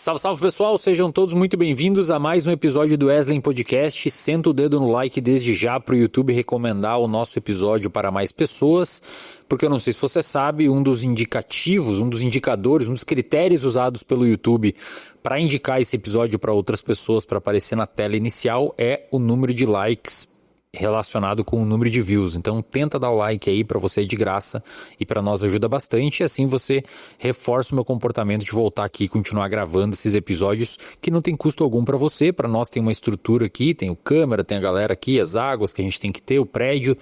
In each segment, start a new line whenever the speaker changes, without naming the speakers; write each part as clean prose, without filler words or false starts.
Salve, salve pessoal, sejam todos muito bem-vindos a mais um episódio do Wesley Podcast. Senta o dedo no like desde já para o YouTube recomendar o nosso episódio para mais pessoas, porque eu não sei se você sabe, um dos indicativos, um dos indicadores, um dos critérios usados pelo YouTube para indicar esse episódio para outras pessoas para aparecer na tela inicial é o número de likes relacionado com o número de views. Então tenta dar o like aí, para você é de graça e para nós ajuda bastante, e assim você reforça o meu comportamento de voltar aqui e continuar gravando esses episódios que não tem custo algum para você. Para nós tem uma estrutura aqui, tem o câmera, tem a galera aqui, as águas que a gente tem que ter, o prédio,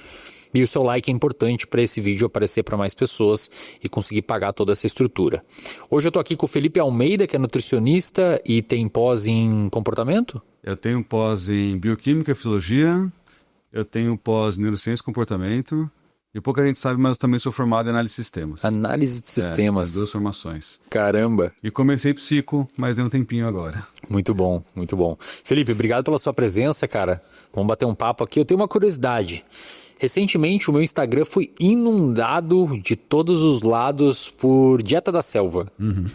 e o seu like é importante para esse vídeo aparecer para mais pessoas e conseguir pagar toda essa estrutura. Hoje eu tô aqui com o Felipe Almeida, que é nutricionista e tem pós em comportamento?
Eu tenho pós em bioquímica e fisiologia. Eu tenho pós em neurociência e comportamento. E pouca gente sabe, mas eu também sou formado em análise de sistemas.
Análise de sistemas.
Duas formações.
Caramba.
E comecei psico, mas deu um tempinho agora.
Muito bom, muito bom. Felipe, obrigado pela sua presença, cara. Vamos bater um papo aqui. Eu tenho uma curiosidade. Recentemente o meu Instagram foi inundado de todos os lados por dieta da selva.
Uhum.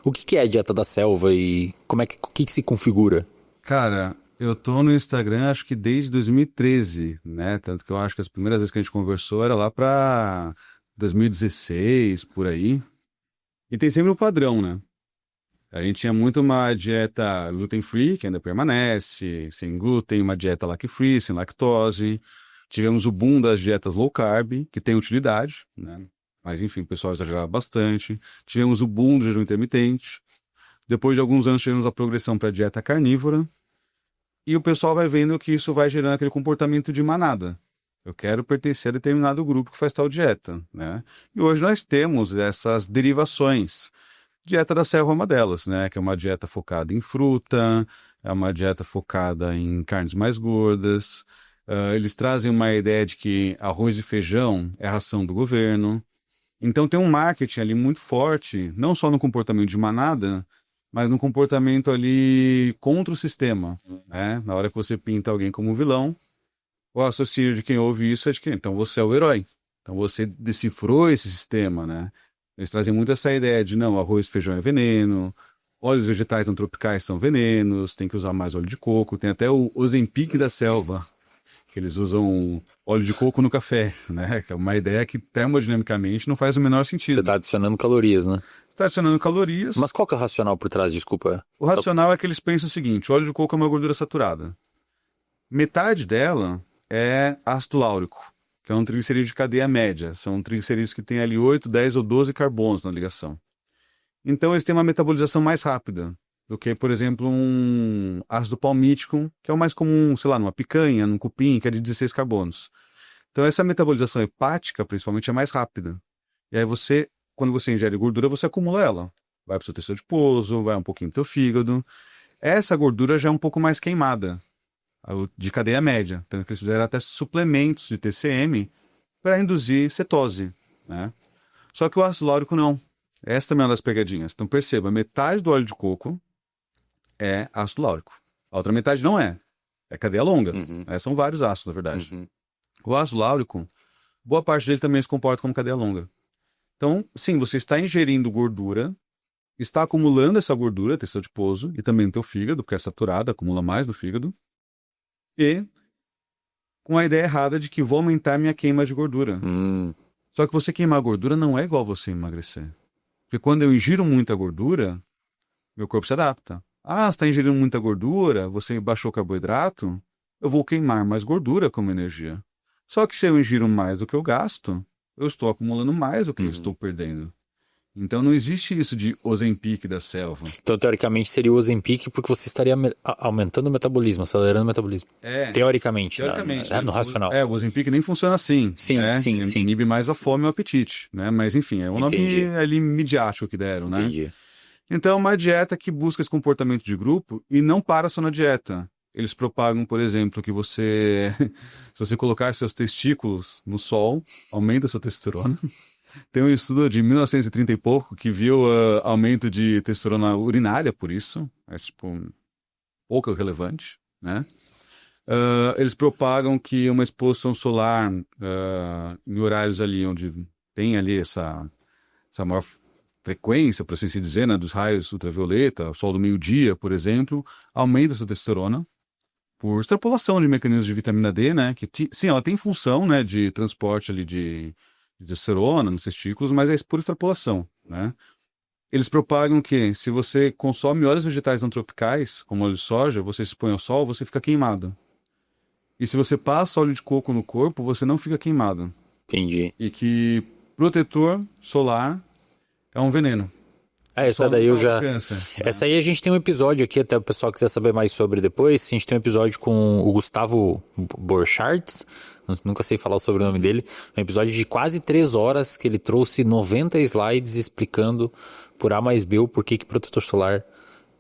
O que é a dieta da selva e o que se configura?
Cara, eu tô no Instagram acho que desde 2013, né? Tanto que eu acho que as primeiras vezes que a gente conversou era lá pra 2016, por aí. E tem sempre o padrão, né? A gente tinha muito uma dieta gluten-free, que ainda permanece, sem glúten, uma dieta lac-free, sem lactose. Tivemos o boom das dietas low carb, que tem utilidade, né? Mas enfim, o pessoal exagerava bastante. Tivemos o boom do jejum intermitente. Depois de alguns anos tivemos a progressão para a dieta carnívora. E o pessoal vai vendo que isso vai gerando aquele comportamento de manada. Eu quero pertencer a determinado grupo que faz tal dieta, né? E hoje nós temos essas derivações. Dieta da selva é uma delas, né? Que é uma dieta focada em fruta, é uma dieta focada em carnes mais gordas. Eles trazem uma ideia de que arroz e feijão é a ração do governo. Então tem um marketing ali muito forte, não só no comportamento de manada, mas no comportamento ali contra o sistema, né? Na hora que você pinta alguém como vilão, o raciocínio de quem ouve isso é de que então você é o herói. Então você decifrou esse sistema, né? Eles trazem muito essa ideia de não, arroz e feijão é veneno, óleos vegetais não tropicais são venenos, tem que usar mais óleo de coco, tem até o Ozempic da selva, que eles usam óleo de coco no café, né? Que é uma ideia que termodinamicamente não faz o menor sentido.
Você está adicionando calorias, né?
Está adicionando calorias.
Mas qual que é o racional por trás, desculpa?
O racional é que eles pensam o seguinte, o óleo de coco é uma gordura saturada. Metade dela é ácido láurico, que é um triglicerídeo de cadeia média. São triglicerídeos que têm ali 8, 10 ou 12 carbonos na ligação. Então eles têm uma metabolização mais rápida do que, por exemplo, um ácido palmítico, que é o mais comum, sei lá, numa picanha, num cupim, que é de 16 carbonos. Então essa metabolização hepática, principalmente, é mais rápida. E aí quando você ingere gordura, você acumula ela. Vai para o seu tecido adiposo, vai um pouquinho para o teu fígado. Essa gordura já é um pouco mais queimada, de cadeia média. Tanto que eles fizeram até suplementos de TCM para induzir cetose, né? Só que o ácido láurico não. Essa também é uma das pegadinhas. Então perceba, metade do óleo de coco é ácido láurico. A outra metade não é. É cadeia longa.
Uhum.
São vários ácidos, na verdade.
Uhum.
O ácido láurico, boa parte dele também se comporta como cadeia longa. Então, sim, você está ingerindo gordura, está acumulando essa gordura, tecido adiposo, e também no teu fígado, porque é saturada, acumula mais no fígado, e com a ideia errada de que vou aumentar minha queima de gordura. Só que você queimar gordura não é igual você emagrecer. Porque quando eu ingiro muita gordura, meu corpo se adapta. Ah, você está ingerindo muita gordura, você baixou o carboidrato, eu vou queimar mais gordura como energia. Só que se eu ingiro mais do que eu gasto, eu estou acumulando mais do que eu estou perdendo. Então não existe isso de Ozempic da selva.
Então, teoricamente, seria o Ozempic porque você estaria aumentando o metabolismo, acelerando o metabolismo. Teoricamente,
né?
No racional.
O Ozempic nem funciona assim.
Sim,
né?
sim.
Inibe mais a fome e o apetite, né? Mas enfim, é um nome ali midiático que deram, né?
Entendi.
Então, uma dieta que busca esse comportamento de grupo e não para só na dieta. Eles propagam, por exemplo, que se você colocar seus testículos no sol, aumenta a sua testosterona. Tem um estudo de 1930 e pouco que viu aumento de testosterona urinária por isso. É pouco relevante, né? Eles propagam que uma exposição solar em horários ali onde tem ali essa maior frequência, por assim se dizer, né, dos raios ultravioleta, o sol do meio-dia, por exemplo, aumenta a sua testosterona por extrapolação de mecanismos de vitamina D, né, que sim, ela tem função, né, de transporte ali de testosterona nos testículos, mas é por extrapolação, né. Eles propagam que se você consome óleos vegetais não tropicais, como óleo de soja, você se expõe ao sol, você fica queimado. E se você passa óleo de coco no corpo, você não fica queimado.
Entendi.
E que protetor solar é um veneno.
Essa daí eu já...
Câncer, né?
Essa aí a gente tem um episódio aqui, até o pessoal quiser saber mais sobre depois. A gente tem um episódio com o Gustavo Borchardt, nunca sei falar o sobrenome dele. Um episódio de quase 3 horas que ele trouxe 90 slides explicando por A mais B o porquê que protetor solar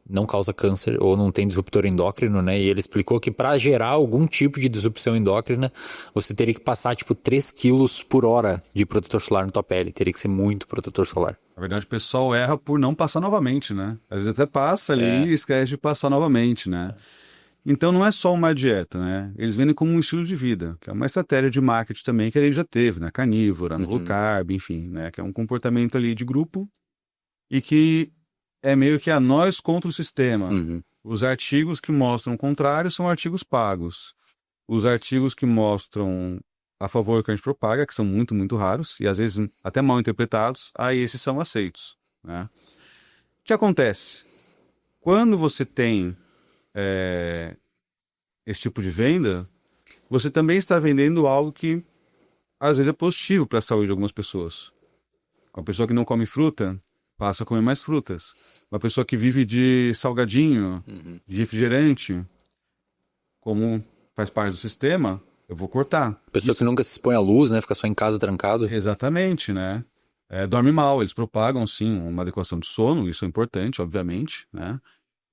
não causa câncer ou não tem disruptor endócrino, né? E ele explicou que para gerar algum tipo de disrupção endócrina, você teria que passar tipo 3 quilos por hora de protetor solar na tua pele. Teria que ser muito protetor solar.
Na verdade, o pessoal erra por não passar novamente, né? Às vezes até passa ali e esquece de passar novamente, né? Então não é só uma dieta, né? Eles vendem como um estilo de vida, que é uma estratégia de marketing também que a gente já teve, né? Carnívora, no low carb, enfim, né? Que é um comportamento ali de grupo e que é meio que a nós contra o sistema. Os artigos que mostram o contrário são artigos pagos. Os artigos que mostram a favor do que a gente propaga, que são muito, muito raros, e às vezes até mal interpretados, aí esses são aceitos, né? O que acontece? Quando você tem esse tipo de venda, você também está vendendo algo que às vezes é positivo para a saúde de algumas pessoas. Uma pessoa que não come fruta passa a comer mais frutas. Uma pessoa que vive de salgadinho, de refrigerante, como faz parte do sistema, eu vou cortar.
Pessoa que nunca se expõe à luz, né? Fica só em casa trancado.
Exatamente, né? Dorme mal, eles propagam, sim, uma adequação de sono, isso é importante, obviamente, né?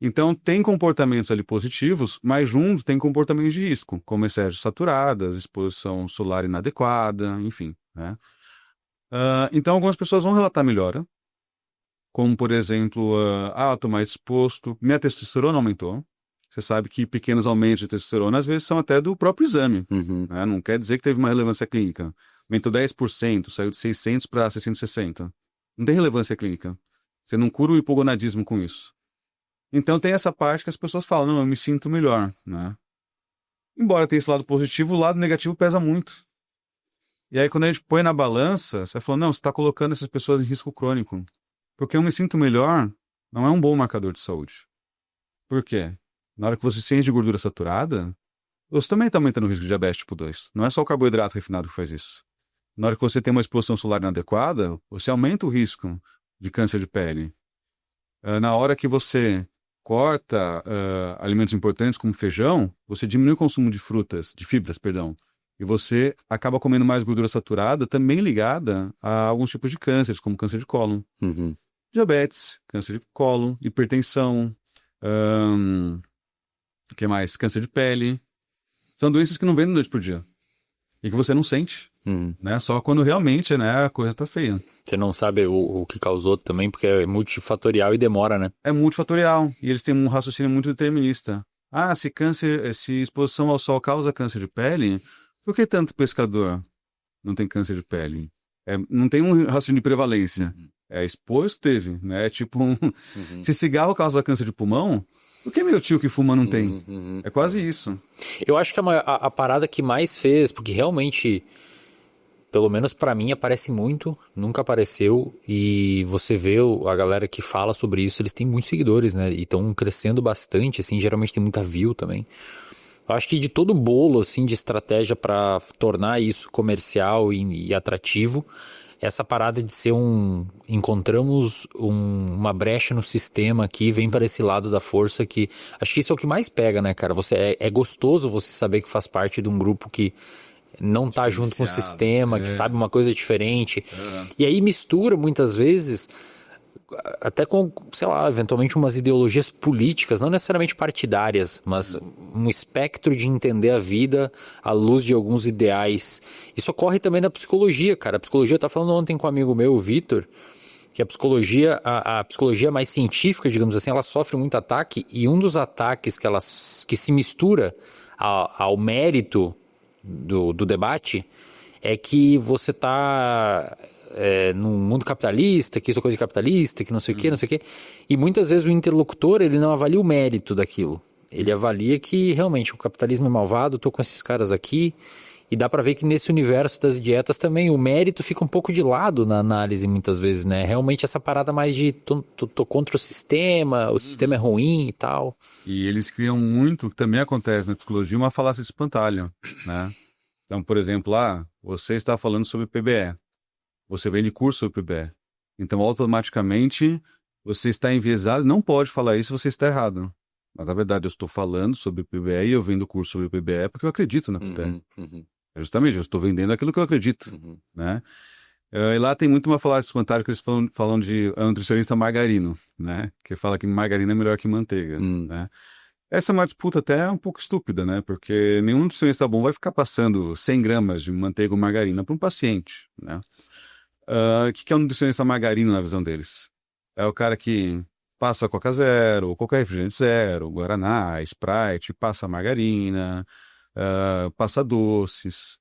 Então, tem comportamentos ali positivos, mas junto tem comportamentos de risco, como excesso saturadas, exposição solar inadequada, enfim, né? Então, algumas pessoas vão relatar melhora, como, por exemplo, estou mais disposto, minha testosterona aumentou. Você sabe que pequenos aumentos de testosterona, às vezes, são até do próprio exame. Né? Não quer dizer que teve uma relevância clínica. Aumentou 10%, saiu de 600 para 660. Não tem relevância clínica. Você não cura o hipogonadismo com isso. Então, tem essa parte que as pessoas falam, não, eu me sinto melhor. Né? Embora tenha esse lado positivo, o lado negativo pesa muito. E aí, quando a gente põe na balança, você vai falando, não, você está colocando essas pessoas em risco crônico. Porque eu me sinto melhor não é um bom marcador de saúde. Por quê? Na hora que você se enche de gordura saturada, você também está aumentando o risco de diabetes tipo 2. Não é só o carboidrato refinado que faz isso. Na hora que você tem uma exposição solar inadequada, você aumenta o risco de câncer de pele. Na hora que você corta alimentos importantes como feijão, você diminui o consumo de fibras, e você acaba comendo mais gordura saturada, também ligada a alguns tipos de cânceres, como câncer de cólon. Diabetes, câncer de cólon, hipertensão, o que mais? Câncer de pele. São doenças que não vêm da noite por dia. E que você não sente, né? Só quando realmente, né, a coisa tá feia.
Você não sabe o que causou também, porque é multifatorial e demora, né?
É multifatorial. E eles têm um raciocínio muito determinista. Se exposição ao sol causa câncer de pele, por que tanto pescador não tem câncer de pele? Não tem um raciocínio de prevalência. Exposto teve, né? Tipo, se cigarro causa câncer de pulmão, por que meu tio que fuma não tem? É quase isso.
Eu acho que a parada que mais fez, porque realmente, pelo menos pra mim, aparece muito, nunca apareceu, e você vê a galera que fala sobre isso, eles têm muitos seguidores, né? E estão crescendo bastante, assim, geralmente tem muita view também. Eu acho que de todo o bolo, assim, de estratégia pra tornar isso comercial e atrativo, essa parada de ser encontramos uma brecha no sistema aqui, vem para esse lado da força que... Acho que isso é o que mais pega, né, cara? É gostoso você saber que faz parte de um grupo que não tá junto com o sistema, que sabe uma coisa diferente. E aí mistura, muitas vezes, até com, sei lá, eventualmente umas ideologias políticas, não necessariamente partidárias, mas um espectro de entender a vida à luz de alguns ideais. Isso ocorre também na psicologia, cara. A psicologia, eu estava falando ontem com um amigo meu, o Vitor, que a psicologia mais científica, digamos assim, ela sofre muito ataque, e um dos ataques que se mistura ao mérito do debate é que você está num mundo capitalista, que isso é coisa de capitalista, que não sei o que, não sei o que. E muitas vezes o interlocutor, ele não avalia o mérito daquilo. Ele avalia que realmente o capitalismo é malvado, tô com esses caras aqui. E dá pra ver que nesse universo das dietas também o mérito fica um pouco de lado na análise muitas vezes, né? Realmente essa parada mais de tô contra o sistema é ruim e tal.
E eles criam muito, que também acontece na psicologia, uma falácia de espantalho, né? Então, por exemplo, você está falando sobre PBE. Você vende curso sobre PBE. Então, automaticamente, você está enviesado, não pode falar isso se você está errado. Mas, na verdade, eu estou falando sobre PBE e eu vendo curso sobre PBE porque eu acredito na PBE. Justamente, eu estou vendendo aquilo que eu acredito, né? E lá tem muito uma falácia de espantalho que eles falam de nutricionista margarino, né? Que fala que margarina é melhor que manteiga, né? Essa é uma disputa até um pouco estúpida, né? Porque nenhum nutricionista bom vai ficar passando 100 gramas de manteiga ou margarina para um paciente, né? O que é um nutricionista margarino na visão deles? É o cara que passa Coca Zero, ou qualquer refrigerante zero, Guaraná, Sprite, passa margarina, passa doces.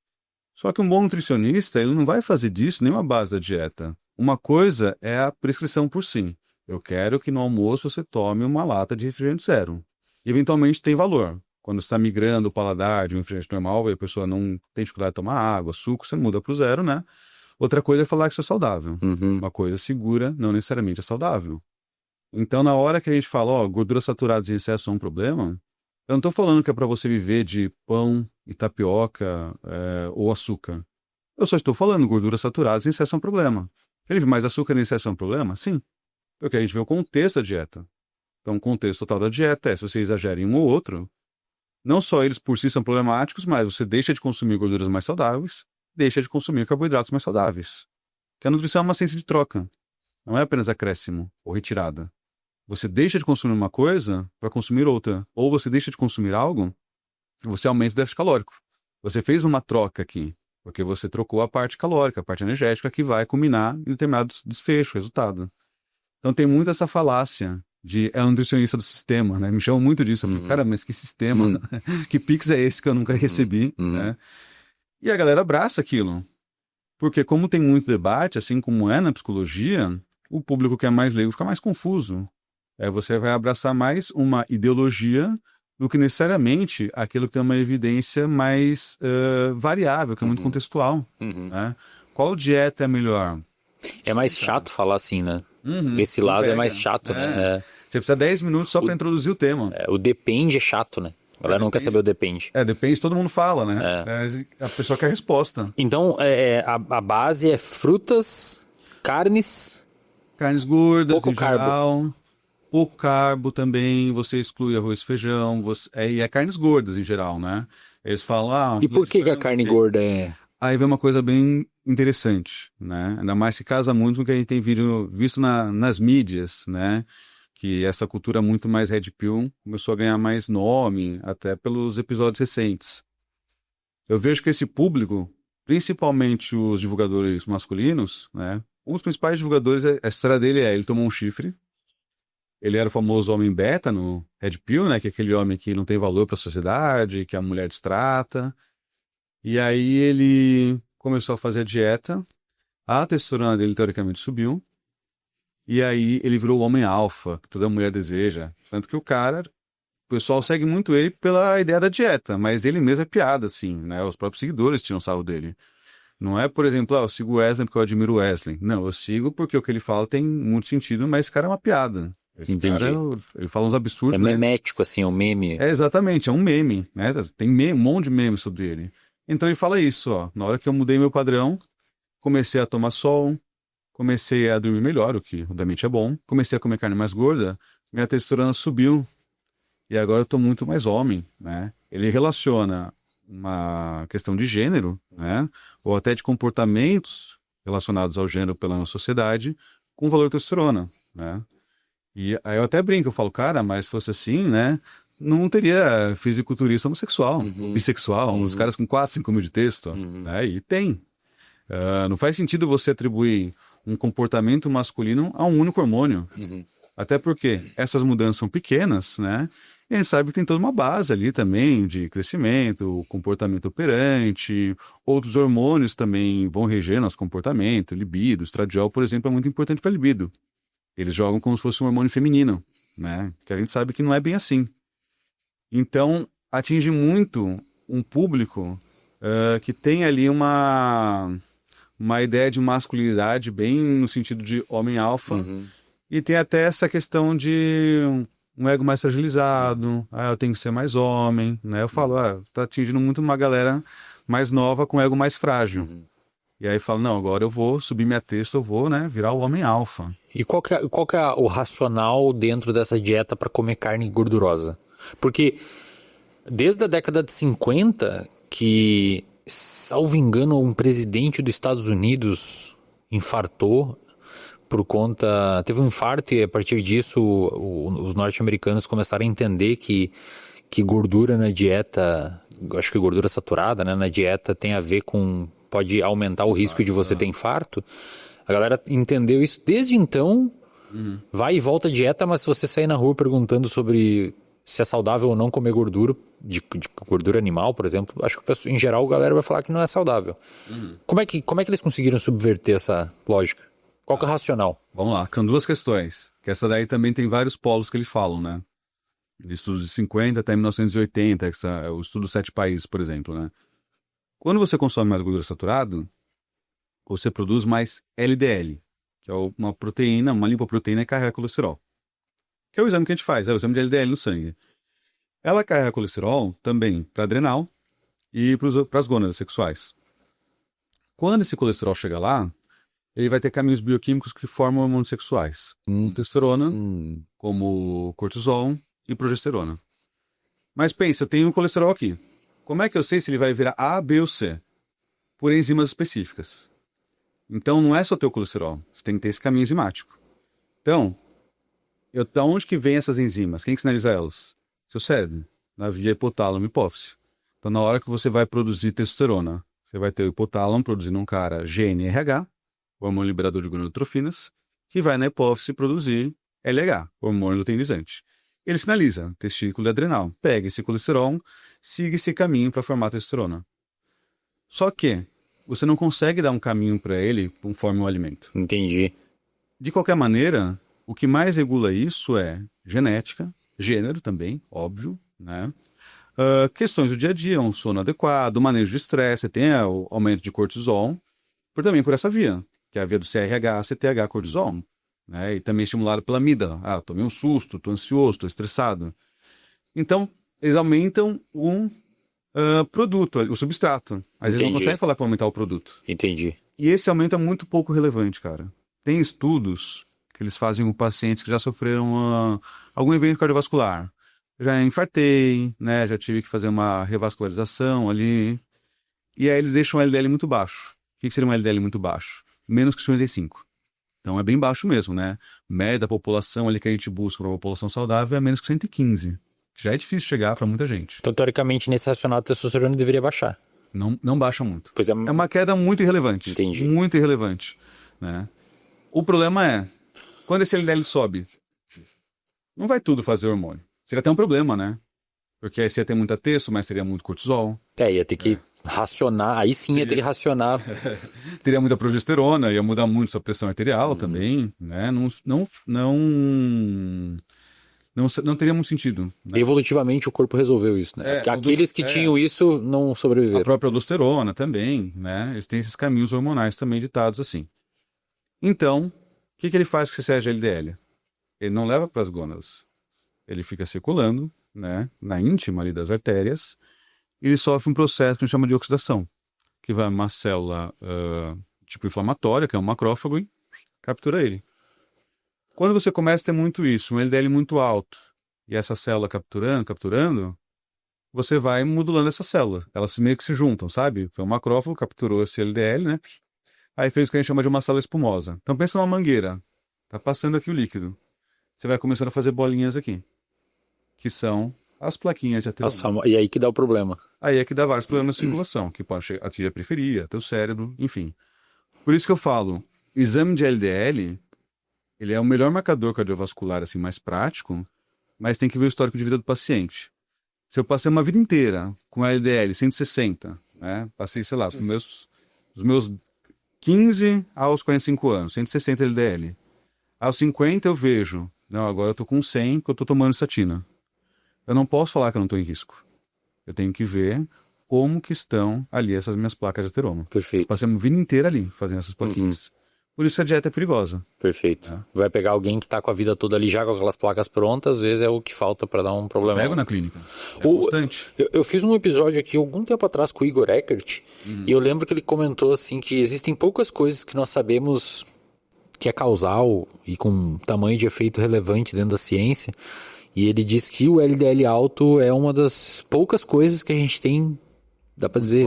Só que um bom nutricionista, ele não vai fazer disso nenhuma base da dieta. Uma coisa é a prescrição por si. Eu quero que no almoço você tome uma lata de refrigerante zero. E eventualmente tem valor. Quando você está migrando o paladar de um refrigerante normal e a pessoa não tem dificuldade de tomar água, suco, você muda para o zero, né? Outra coisa é falar que isso é saudável. Uma coisa segura não necessariamente é saudável. Então, na hora que a gente fala, gorduras saturadas em excesso são um problema, eu não estou falando que é para você viver de pão e tapioca ou açúcar. Eu só estou falando gorduras saturadas em excesso é um problema. Felipe, mas açúcar em excesso é um problema? Sim. Porque a gente vê o contexto da dieta. Então, o contexto total da dieta é se você exagera em um ou outro, não só eles por si são problemáticos, mas você deixa de consumir gorduras mais saudáveis, deixa de consumir carboidratos mais saudáveis. Porque a nutrição é uma ciência de troca. Não é apenas acréscimo ou retirada. Você deixa de consumir uma coisa para consumir outra. Ou você deixa de consumir algo, você aumenta o déficit calórico. Você fez uma troca aqui, porque você trocou a parte calórica, a parte energética, que vai culminar em determinado desfecho, resultado. Então tem muito essa falácia de um nutricionista do sistema, né? Me chamam muito disso. Eu falo, cara, mas que sistema? Que Pix é esse que eu nunca recebi? Né? E a galera abraça aquilo. Porque como tem muito debate, assim como é na psicologia, o público que é mais leigo fica mais confuso. Você vai abraçar mais uma ideologia do que necessariamente aquilo que tem uma evidência mais variável, que é muito contextual. Né? Qual dieta é melhor?
É mais chato falar assim, né? Desse lado é mais chato, né?
Você precisa 10 minutos só para introduzir o tema.
O depende é chato, né? A galera não quer saber o depende.
Depende, todo mundo fala, né? A pessoa quer resposta.
Então, a base é frutas, carnes...
Carnes gordas,
pouco
em
carbo.
Geral. Pouco carbo também, você exclui arroz e feijão, e é carnes gordas em geral, né? Eles falam,
E por que a carne gorda é...
Aí vem uma coisa bem interessante, né? Ainda mais que casa muito com o que a gente tem visto nas mídias, né? Que essa cultura muito mais red pill começou a ganhar mais nome, até pelos episódios recentes. Eu vejo que esse público, principalmente os divulgadores masculinos, né? Um dos principais divulgadores, a história dele ele tomou um chifre. Ele era o famoso homem beta no red pill, né? Que é aquele homem que não tem valor para a sociedade, que a mulher destrata. E aí ele começou a fazer a dieta, a testosterona dele teoricamente subiu, e aí ele virou o homem alfa, que toda mulher deseja. Tanto que o pessoal segue muito ele pela ideia da dieta, mas ele mesmo é piada, assim, né? Os próprios seguidores tiram sarro dele. Não é, por exemplo, eu sigo o Wesley porque eu admiro o Wesley. Não, eu sigo porque o que ele fala tem muito sentido, mas esse cara é uma piada.
Entendi.
Cara, ele fala uns absurdos,
É memético, assim, é um meme.
Exatamente, é um meme, né? Tem um monte de memes sobre ele. Então ele fala isso, na hora que eu mudei meu padrão, comecei a tomar sol, comecei a dormir melhor, o que obviamente é bom, comecei a comer carne mais gorda, minha testosterona subiu, e agora eu tô muito mais homem, né? Ele relaciona uma questão de gênero, né? Ou até de comportamentos relacionados ao gênero pela nossa sociedade, com o valor de testosterona, né? E aí eu até brinco, eu falo, cara, mas se fosse assim, né? Não teria fisiculturista homossexual, bissexual, uns caras com 4, 5 mil de texto, né? E tem. Não faz sentido você atribuir um comportamento masculino a um único hormônio. Até porque essas mudanças são pequenas, né? E a gente sabe que tem toda uma base ali também de crescimento, comportamento operante, outros hormônios também vão reger nosso comportamento, libido, estradiol, por exemplo, é muito importante para libido. Eles jogam como se fosse um hormônio feminino, né? Que a gente sabe que não é bem assim. Então, atinge muito um público que tem ali uma ideia de masculinidade bem no sentido de homem alfa, e tem até essa questão de um ego mais fragilizado, eu tenho que ser mais homem, né? Eu falo, tá atingindo muito uma galera mais nova com ego mais frágil. E aí falo, não, agora eu vou subir minha testa, eu vou, né, virar o homem alfa.
E qual que é o racional dentro dessa dieta para comer carne gordurosa? Porque desde a década de 50, que, salvo engano, um presidente dos Estados Unidos infartou por conta... Teve um infarto e a partir disso os norte-americanos começaram a entender que gordura na dieta, acho que gordura saturada, né, na dieta tem a ver com... pode aumentar o risco de você ter infarto. A galera entendeu isso. Desde então, vai e volta a dieta, mas se você sair na rua perguntando sobre se é saudável ou não comer gordura, de gordura animal, por exemplo, acho que em geral a galera vai falar que não é saudável. Como é que eles conseguiram subverter essa lógica? Qual que é o racional?
Vamos lá, são duas questões. Que essa daí também tem vários polos que eles falam, né? Estudos de 50 até 1980, que é o estudo 7 países, por exemplo, né? Quando você consome mais gordura saturada, você produz mais LDL, que é uma proteína, uma lipoproteína que carrega colesterol. Que é o exame que a gente faz, é o exame de LDL no sangue. Ela carrega colesterol também para adrenal e para as gônadas sexuais. Quando esse colesterol chega lá, ele vai ter caminhos bioquímicos que formam hormônios sexuais, como testosterona, como cortisol e progesterona. Mas pensa, eu tenho um colesterol aqui. Como é que eu sei se ele vai virar A, B ou C? Por enzimas específicas. Então não é só ter o colesterol, você tem que ter esse caminho enzimático. Então, da onde que vem essas enzimas? Quem que sinaliza elas? Seu cérebro, na via hipotálamo e hipófise. Então na hora que você vai produzir testosterona, você vai ter o hipotálamo produzindo um cara GNRH, hormônio liberador de gonadotrofinas, que vai na hipófise produzir LH, hormônio luteinizante. Ele sinaliza, testículo e adrenal. Pega esse colesterol, siga esse caminho para formar testosterona. Só que você não consegue dar um caminho para ele conforme o alimento.
Entendi.
De qualquer maneira, o que mais regula isso é genética, gênero também, óbvio, né? Questões do dia a dia, um sono adequado, manejo de estresse, você tem o aumento de cortisol, também por essa via, que é a via do CRH, CTH, cortisol. Né? E também estimulado pela amígdala. Tomei um susto, estou ansioso, estou estressado. Então, eles aumentam um produto, o substrato. Às vezes não conseguem falar para aumentar o produto.
Entendi.
E esse aumento é muito pouco relevante, cara. Tem estudos que eles fazem com pacientes que já sofreram algum evento cardiovascular. Já infartei, né? Já tive que fazer uma revascularização ali. E aí eles deixam o LDL muito baixo. O que seria um LDL muito baixo? Menos que 55. Então é bem baixo mesmo, né? Média da população ali que a gente busca para uma população saudável é menos que 115. Já é difícil chegar para muita gente.
Então, teoricamente, nesse racional, a testosterona deveria baixar.
Não baixa muito.
Pois é
uma queda muito irrelevante.
Entendi.
Muito irrelevante. Né? O problema é, quando esse LDL sobe, não vai tudo fazer hormônio. Seria até um problema, né? Porque aí você ia ter muita testo, mas teria muito cortisol.
Ia ter que racionar, aí sim ia ter que racionar.
Teria muita progesterona, ia mudar muito sua pressão arterial também, né? Não teria muito sentido. Né?
Evolutivamente o corpo resolveu isso, né? Aqueles que tinham isso não sobreviveram.
A própria aldosterona também, né? Eles têm esses caminhos hormonais também ditados assim. Então, o que ele faz com esse excesso de LDL? Ele não leva para as gônadas. Ele fica circulando, né? Na íntima ali das artérias. Ele sofre um processo que a gente chama de oxidação, que vai uma célula tipo inflamatória, que é um macrófago, e captura ele. Quando você começa a ter muito isso, um LDL muito alto, e essa célula capturando, você vai modulando essa célula. Elas meio que se juntam, sabe? Foi um macrófago, capturou esse LDL, né? Aí fez o que a gente chama de uma célula espumosa. Então pensa numa mangueira. Tá passando aqui o líquido. Você vai começando a fazer bolinhas aqui, que são as plaquinhas de ateromina.
E aí que dá o problema.
Aí é que dá vários problemas na circulação, que pode atingir a periferia, teu cérebro, enfim. Por isso que eu falo, exame de LDL, ele é o melhor marcador cardiovascular assim, mais prático, mas tem que ver o histórico de vida do paciente. Se eu passei uma vida inteira com LDL 160, né? Passei, sei lá, dos meus 15 aos 45 anos, 160 LDL. Aos 50 eu vejo, não, agora eu tô com 100 porque eu tô tomando statina. Eu não posso falar que eu não tô em risco. Eu tenho que ver como que estão ali essas minhas placas de ateroma.
Perfeito.
Passei uma vida inteira ali fazendo essas plaquinhas. Por isso a dieta é perigosa.
Perfeito. Vai pegar alguém que tá com a vida toda ali já com aquelas placas prontas, às vezes é o que falta para dar um problema.
Pego na clínica. É constante.
Eu fiz um episódio aqui algum tempo atrás com o Igor Eckert, e eu lembro que ele comentou assim que existem poucas coisas que nós sabemos que é causal e com tamanho de efeito relevante dentro da ciência, e ele diz que o LDL alto é uma das poucas coisas que a gente tem, dá para dizer,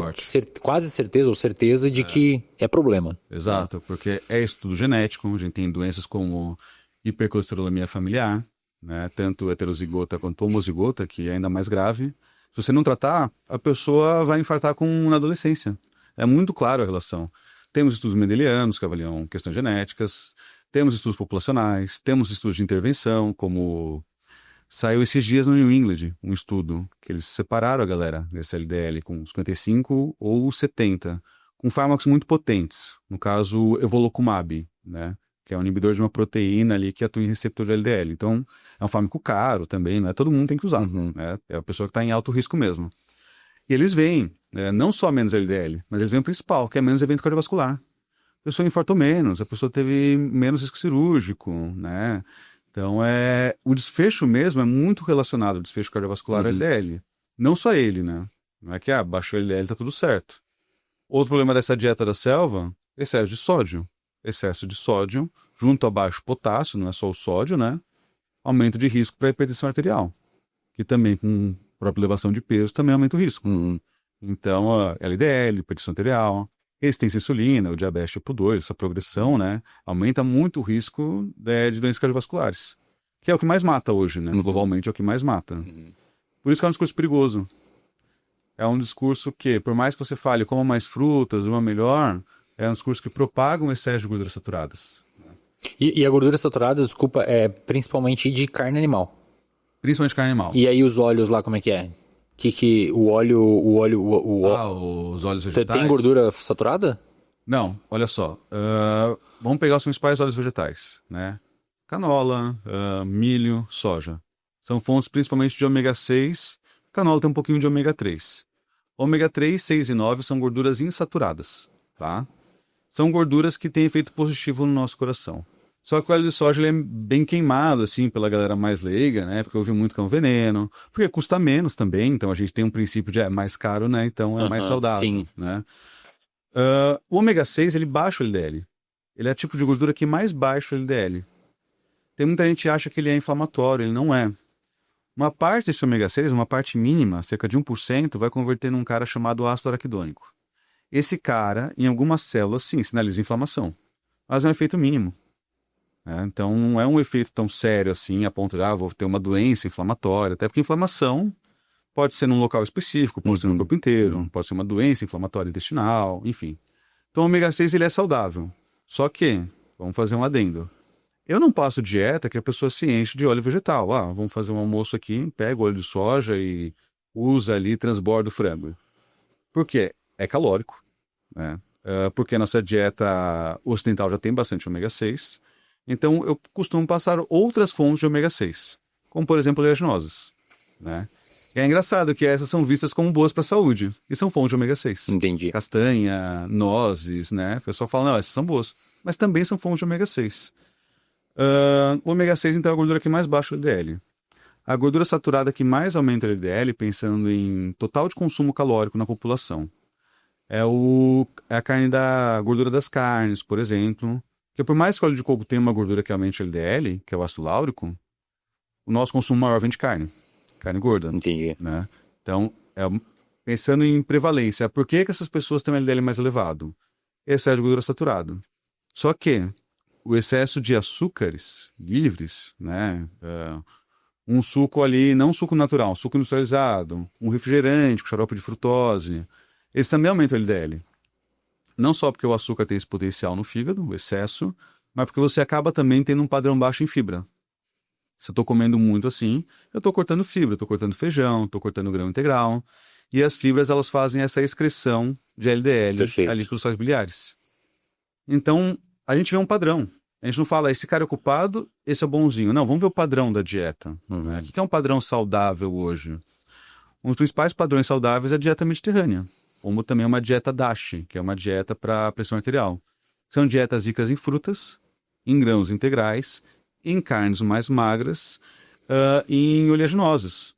quase certeza ou certeza de que é problema.
Exato, porque é estudo genético, a gente tem doenças como hipercolesterolemia familiar, né? Tanto heterozigota quanto homozigota, que é ainda mais grave. Se você não tratar, a pessoa vai infartar na adolescência. É muito claro a relação. Temos estudos mendelianos que avaliam questões genéticas, temos estudos populacionais, temos estudos de intervenção, como saiu esses dias no New England, um estudo que eles separaram a galera desse LDL com 55 ou 70, com fármacos muito potentes, no caso evolocumab, né, que é um inibidor de uma proteína ali que atua em receptor de LDL. Então, é um fármaco caro também, não é todo mundo tem que usar, né, é a pessoa que está em alto risco mesmo. E eles veem, não só menos LDL, mas eles veem o principal, que é menos evento cardiovascular. A pessoa infartou menos, a pessoa teve menos risco cirúrgico, né? Então, o desfecho mesmo é muito relacionado ao desfecho cardiovascular ao LDL. Não só ele, né? Não é que, baixou o LDL, tá tudo certo. Outro problema dessa dieta da selva, excesso de sódio. Excesso de sódio, junto a baixo potássio, não é só o sódio, né? Aumento de risco para hipertensão arterial. Que também, com a própria elevação de peso, também aumenta o risco. Então, a LDL, hipertensão arterial, resistência à insulina, o diabetes tipo 2, essa progressão, né, aumenta muito o risco de doenças cardiovasculares, que é o que mais mata hoje, né, globalmente é o que mais mata. Por isso que é um discurso perigoso. É um discurso que, por mais que você fale coma mais frutas, uma melhor, é um discurso que propaga um excesso de gorduras saturadas.
E a gordura saturada, desculpa, é principalmente de carne animal?
Principalmente carne animal.
E aí os óleos lá, como é que é? O óleo...
os óleos vegetais.
Tem gordura saturada?
Não, olha só. Vamos pegar os principais óleos vegetais, né? Canola, milho, soja. São fontes principalmente de ômega 6. Canola tem um pouquinho de ômega 3. Ômega 3, 6 e 9 são gorduras insaturadas, tá? São gorduras que têm efeito positivo no nosso coração. Só que o óleo de soja ele é bem queimado, assim, pela galera mais leiga, né? Porque eu ouvi muito que é um veneno. Porque custa menos também, então a gente tem um princípio de mais caro, né? Então é mais saudável,
sim.
né? O ômega 6, ele baixa o LDL. Ele é o tipo de gordura que mais baixa o LDL. Tem muita gente que acha que ele é inflamatório, ele não é. Uma parte desse ômega 6, uma parte mínima, cerca de 1%, vai converter num cara chamado ácido araquidônico. Esse cara, em algumas células, sim, sinaliza inflamação. Mas é um efeito mínimo. Então, não é um efeito tão sério assim, a ponto de, vou ter uma doença inflamatória. Até porque inflamação pode ser num local específico, pode ser no corpo inteiro, pode ser uma doença inflamatória intestinal, enfim. Então, o ômega 6 ele é saudável. Só que, vamos fazer um adendo. Eu não passo dieta que a pessoa se enche de óleo vegetal. Vamos fazer um almoço aqui, pega o óleo de soja e usa ali, transborda o frango. Por quê? É calórico, né? Porque a nossa dieta ocidental já tem bastante ômega 6. Então, eu costumo passar outras fontes de ômega 6, como, por exemplo, oleaginosas, né? E é engraçado que essas são vistas como boas para a saúde, e são fontes de ômega 6.
Entendi.
Castanha, nozes, né? O pessoal fala, não, essas são boas, mas também são fontes de ômega 6. O ômega 6, então, é a gordura que mais baixa o LDL. A gordura saturada que mais aumenta o LDL, pensando em total de consumo calórico na população, é a carne da gordura das carnes, por exemplo. Porque por mais que o óleo de coco tenha uma gordura que aumente o LDL, que é o ácido láurico, o nosso consumo maior vem de carne gorda.
Entendi.
Né? Então, pensando em prevalência, por que essas pessoas têm um LDL mais elevado? Excesso de gordura saturada. Só que o excesso de açúcares livres, né? Um suco ali, não um suco natural, um suco industrializado, um refrigerante com xarope de frutose, esse também aumenta o LDL. Não só porque o açúcar tem esse potencial no fígado, o excesso, mas porque você acaba também tendo um padrão baixo em fibra. Se eu estou comendo muito assim, eu estou cortando fibra, estou cortando feijão, estou cortando grão integral. E as fibras, elas fazem essa excreção de LDL
Perfeito.
ali pelos sais biliares. Então, a gente vê um padrão. A gente não fala, esse cara é ocupado, esse é bonzinho. Não, vamos ver o padrão da dieta. Né? O que é um padrão saudável hoje? Um dos principais padrões saudáveis é a dieta mediterrânea, como também uma dieta DASH, que é uma dieta para pressão arterial. São dietas ricas em frutas, em grãos integrais, em carnes mais magras e em oleaginosas.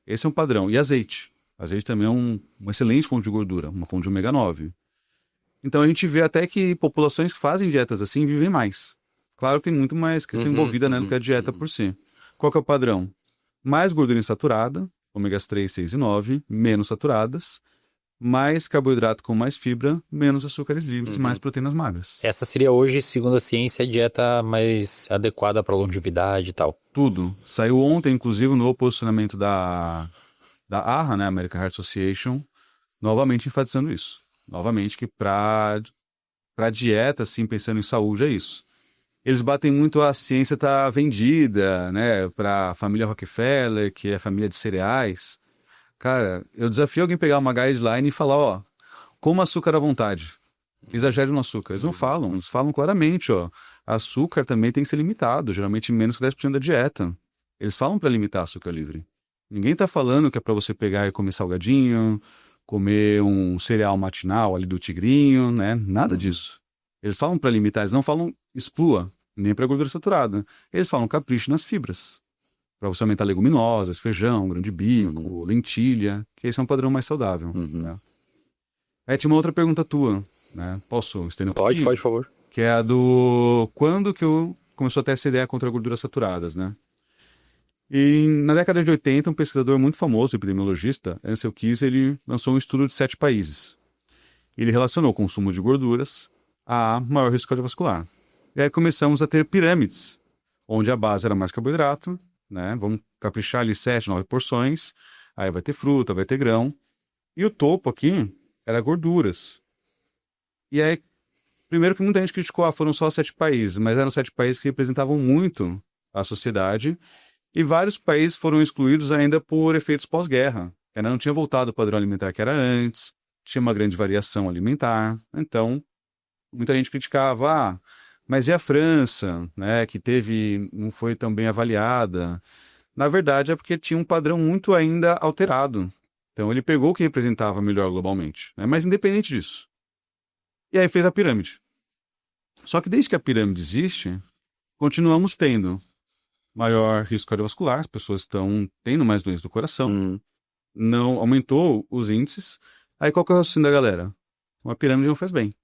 Esse é um padrão. E azeite. Azeite também é uma excelente fonte de gordura, uma fonte de ômega 9. Então a gente vê até que populações que fazem dietas assim vivem mais. Claro que tem muito mais questão envolvida né, do que a dieta por si. Qual que é o padrão? Mais gordura insaturada, ômegas 3, 6 e 9, menos saturadas, mais carboidrato com mais fibra, menos açúcares livres, mais proteínas magras.
Essa seria hoje, segundo a ciência, a dieta mais adequada para longevidade e tal.
Tudo. Saiu ontem, inclusive, no posicionamento da AHA, né, American Heart Association, novamente enfatizando isso. Novamente que para dieta, assim, pensando em saúde, é isso. Eles batem muito a ciência tá vendida, né, para a família Rockefeller, que é a família de cereais. Cara, eu desafio alguém pegar uma guideline e falar, ó, coma açúcar à vontade. Exagere no açúcar. Eles não falam, eles falam claramente, ó, açúcar também tem que ser limitado, geralmente menos que 10% da dieta. Eles falam para limitar açúcar livre. Ninguém tá falando que é para você pegar e comer salgadinho, comer um cereal matinal ali do tigrinho, né? Nada disso. Eles falam para limitar, eles não falam exclua, nem para gordura saturada. Eles falam capricho nas fibras. Para você aumentar leguminosas, feijão, grão de bico, lentilha, que esse é um padrão mais saudável. Né? Aí tinha uma outra pergunta tua, né? Posso estender um pouquinho?
Pode, por favor.
Que é a do quando que eu começou a ter essa ideia contra gorduras saturadas, né? E na década de 80, um pesquisador muito famoso, epidemiologista, Ansel Keys, ele lançou um estudo de 7 países. Ele relacionou o consumo de gorduras a maior risco cardiovascular. E aí começamos a ter pirâmides, onde a base era mais carboidrato, né? Vamos caprichar ali 7, 9 porções, aí vai ter fruta, vai ter grão. E o topo aqui era gorduras. E aí, primeiro que muita gente criticou, foram só 7 países, mas eram 7 países que representavam muito a sociedade, e vários países foram excluídos ainda por efeitos pós-guerra. Ainda não tinha voltado ao padrão alimentar que era antes, tinha uma grande variação alimentar, então muita gente criticava, mas e a França, né, que não foi tão bem avaliada? Na verdade é porque tinha um padrão muito ainda alterado. Então ele pegou o que representava melhor globalmente, né, mas independente disso. E aí fez a pirâmide. Só que desde que a pirâmide existe, continuamos tendo maior risco cardiovascular, as pessoas estão tendo mais doenças do coração, não aumentou os índices. Aí qual que é o raciocínio da galera? Uma pirâmide não faz bem.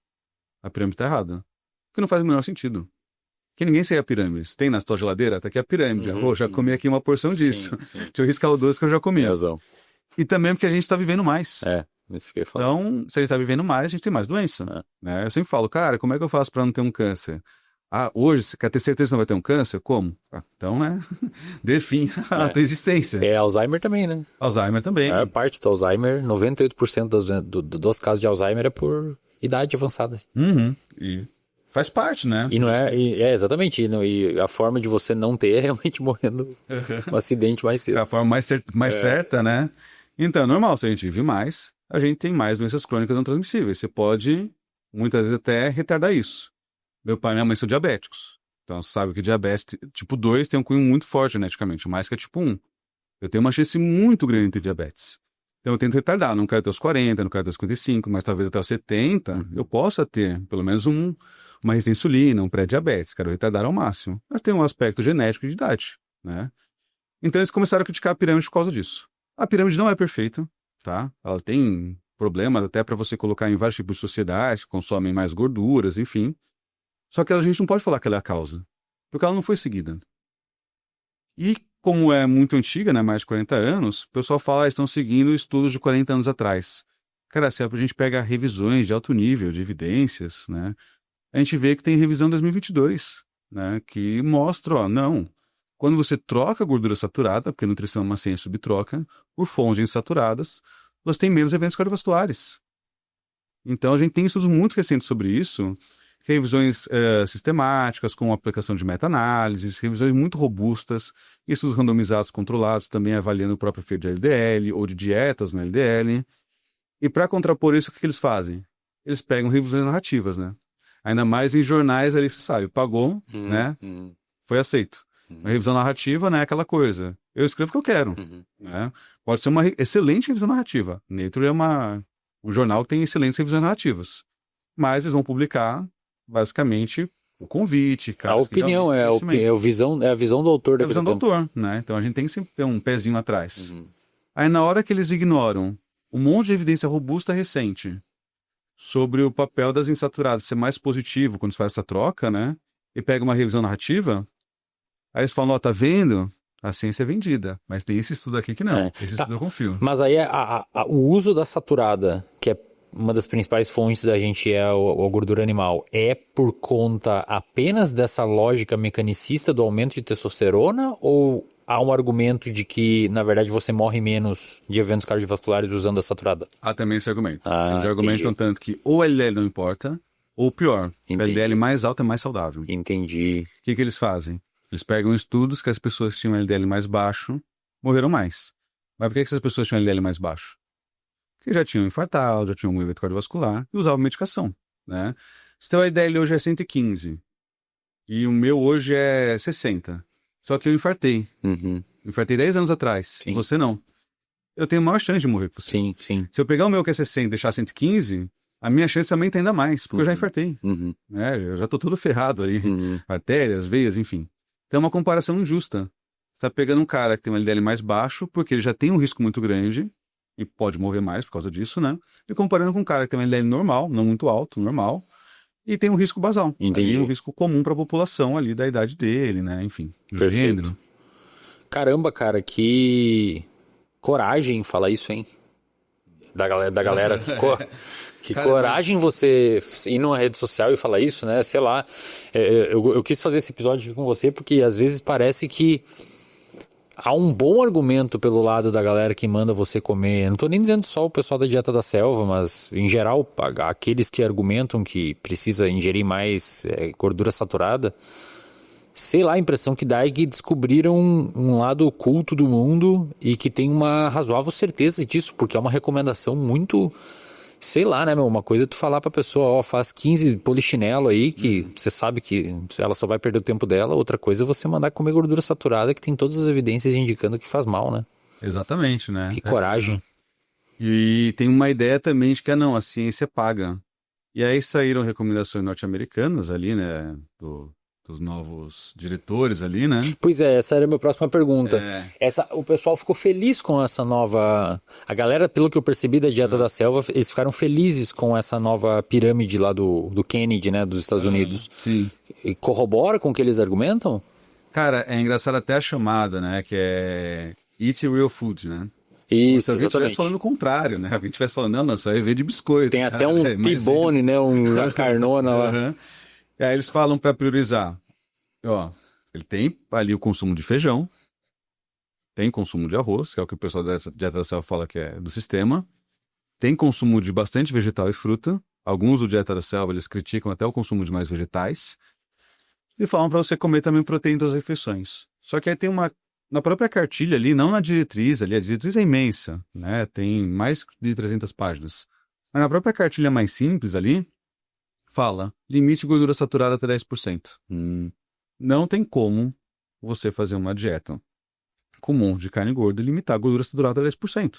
A pirâmide está errada. Que não faz o menor sentido. Que ninguém segue a pirâmide. Se tem na sua geladeira, tá aqui a pirâmide. Já comi aqui uma porção disso.
Sim.
Deixa eu riscar o doce que eu já comi.
Tem razão.
E também porque a gente está vivendo mais.
Isso que eu ia falar.
Então, se a gente está vivendo mais, a gente tem mais doença. Né? Eu sempre falo, cara, como é que eu faço para não ter um câncer? Hoje, você quer ter certeza que não vai ter um câncer? Como? Então, né? Dê fim à tua existência.
É Alzheimer também, né?
Alzheimer também.
A maior parte do Alzheimer, 98% dos casos de Alzheimer é por idade avançada.
E faz parte, né?
E não exatamente. E a forma de você não ter é realmente morrendo um acidente mais cedo.
É a forma mais certa, né? Então, é normal, se a gente vive mais, a gente tem mais doenças crônicas não transmissíveis. Você pode, muitas vezes, até retardar isso. Meu pai e minha mãe são diabéticos. Então, você sabe que diabetes tipo 2 tem um cunho muito forte geneticamente, mais que a tipo 1. Eu tenho uma chance muito grande de ter diabetes. Então, eu tento retardar. Não quero até os 40, não quero até os 55, mas talvez até os 70 eu possa ter pelo menos uma resistência à insulina, um pré-diabetes. Quero retardar ao máximo. Mas tem um aspecto genético de idade, né? Então, eles começaram a criticar a pirâmide por causa disso. A pirâmide não é perfeita, tá? Ela tem problemas até para você colocar em vários tipos de sociedades que consomem mais gorduras, enfim. Só que a gente não pode falar que ela é a causa, porque ela não foi seguida. E como é muito antiga, né, mais de 40 anos, o pessoal fala que estão seguindo estudos de 40 anos atrás. Cara, se a gente pega revisões de alto nível, de evidências, né, a gente vê que tem revisão 2022, né, que mostra, não, quando você troca a gordura saturada, porque a nutrição é uma ciência sobre troca, por fontes insaturadas, você tem menos eventos cardiovasculares. Então a gente tem estudos muito recentes sobre isso, revisões sistemáticas com aplicação de meta-análises, revisões muito robustas, estudos randomizados controlados, também avaliando o próprio efeito de LDL ou de dietas no LDL. E para contrapor isso, o que eles fazem? Eles pegam revisões narrativas, né? Ainda mais em jornais ali, você sabe, pagou, né? Foi aceito. A revisão narrativa não é aquela coisa. Eu escrevo o que eu quero, né? Pode ser uma excelente revisão narrativa. Nature é um jornal que tem excelentes revisões narrativas. Mas eles vão publicar, basicamente, o convite.
A opinião, é a visão do autor.
É a visão do autor, né? Então a gente tem que sempre ter um pezinho atrás. Aí na hora que eles ignoram um monte de evidência robusta recente sobre o papel das insaturadas ser mais positivo quando se faz essa troca, né? E pega uma revisão narrativa, aí eles falam, tá vendo? A ciência é vendida, mas tem esse estudo aqui que não. Esse estudo eu confio.
Mas aí o uso da saturada, que é uma das principais fontes da gente é a gordura animal, é por conta apenas dessa lógica mecanicista do aumento de testosterona ou há um argumento de que, na verdade, você morre menos de eventos cardiovasculares usando a saturada?
Há também esse argumento. Eles argumentam tanto que ou LDL não importa, ou pior, o LDL mais alto é mais saudável.
Entendi.
O que eles fazem? Eles pegam estudos que as pessoas que tinham LDL mais baixo morreram mais. Mas por que essas pessoas tinham LDL mais baixo? Porque já tinham infartado, já tinham um evento cardiovascular e usavam medicação, né? Se teu LDL hoje é 115 e o meu hoje é 60, só que eu infartei. Infartei 10 anos atrás, e você não. Eu tenho maior chance de morrer que você.
Sim.
Se eu pegar o meu que é 60 e deixar 115, a minha chance aumenta ainda mais, porque eu já infartei. Né? Eu já tô todo ferrado ali. Artérias, veias, enfim. Então é uma comparação injusta. Você tá pegando um cara que tem um LDL mais baixo, porque ele já tem um risco muito grande, e pode morrer mais por causa disso, né? E comparando com um cara que tem um LDL normal, não muito alto, normal, e tem um risco basal.
Entendi.
Um risco comum para a população ali da idade dele, né? Enfim, do gênero.
Caramba, cara, que coragem falar isso, hein? Da galera. Que cara, coragem você ir numa rede social e falar isso, né? Sei lá. Eu quis fazer esse episódio aqui com você porque às vezes parece que há um bom argumento pelo lado da galera que manda você comer. Eu não tô nem dizendo só o pessoal da dieta da selva, mas em geral, aqueles que argumentam que precisa ingerir mais gordura saturada. Sei lá, a impressão que dá é que descobriram um lado oculto do mundo e que tem uma razoável certeza disso, porque é uma recomendação muito, sei lá, né, meu? Uma coisa é tu falar pra pessoa, faz 15 polichinelo aí, que você sabe que ela só vai perder o tempo dela. Outra coisa é você mandar comer gordura saturada, que tem todas as evidências indicando que faz mal, né?
Exatamente, né?
Que coragem.
E tem uma ideia também de que, a ciência paga. E aí saíram recomendações norte-americanas ali, né, dos novos diretores ali, né?
Pois é, essa era a minha próxima pergunta. O pessoal ficou feliz com essa nova... A galera, pelo que eu percebi da dieta da selva, eles ficaram felizes com essa nova pirâmide lá do Kennedy, né, dos Estados Unidos.
Sim.
E corrobora com o que eles argumentam?
Cara, é engraçado até a chamada, né, que é Eat Real Food, né?
Isso,
se a gente estivesse falando o contrário, né? A gente estivesse falando, não, isso aí veio de biscoito.
Tem até um T-bone, né, uma carnona lá.
E aí eles falam para priorizar, ele tem ali o consumo de feijão, tem consumo de arroz, que é o que o pessoal da dieta da selva fala que é do sistema, tem consumo de bastante vegetal e fruta, alguns do dieta da selva eles criticam até o consumo de mais vegetais, e falam para você comer também proteína das refeições. Só que aí tem na própria cartilha ali, não na diretriz ali, a diretriz é imensa, né? Tem mais de 300 páginas, mas na própria cartilha mais simples ali, fala, limite gordura saturada até 10%. Não tem como você fazer uma dieta com um monte de carne gorda e limitar a gordura saturada a 10%.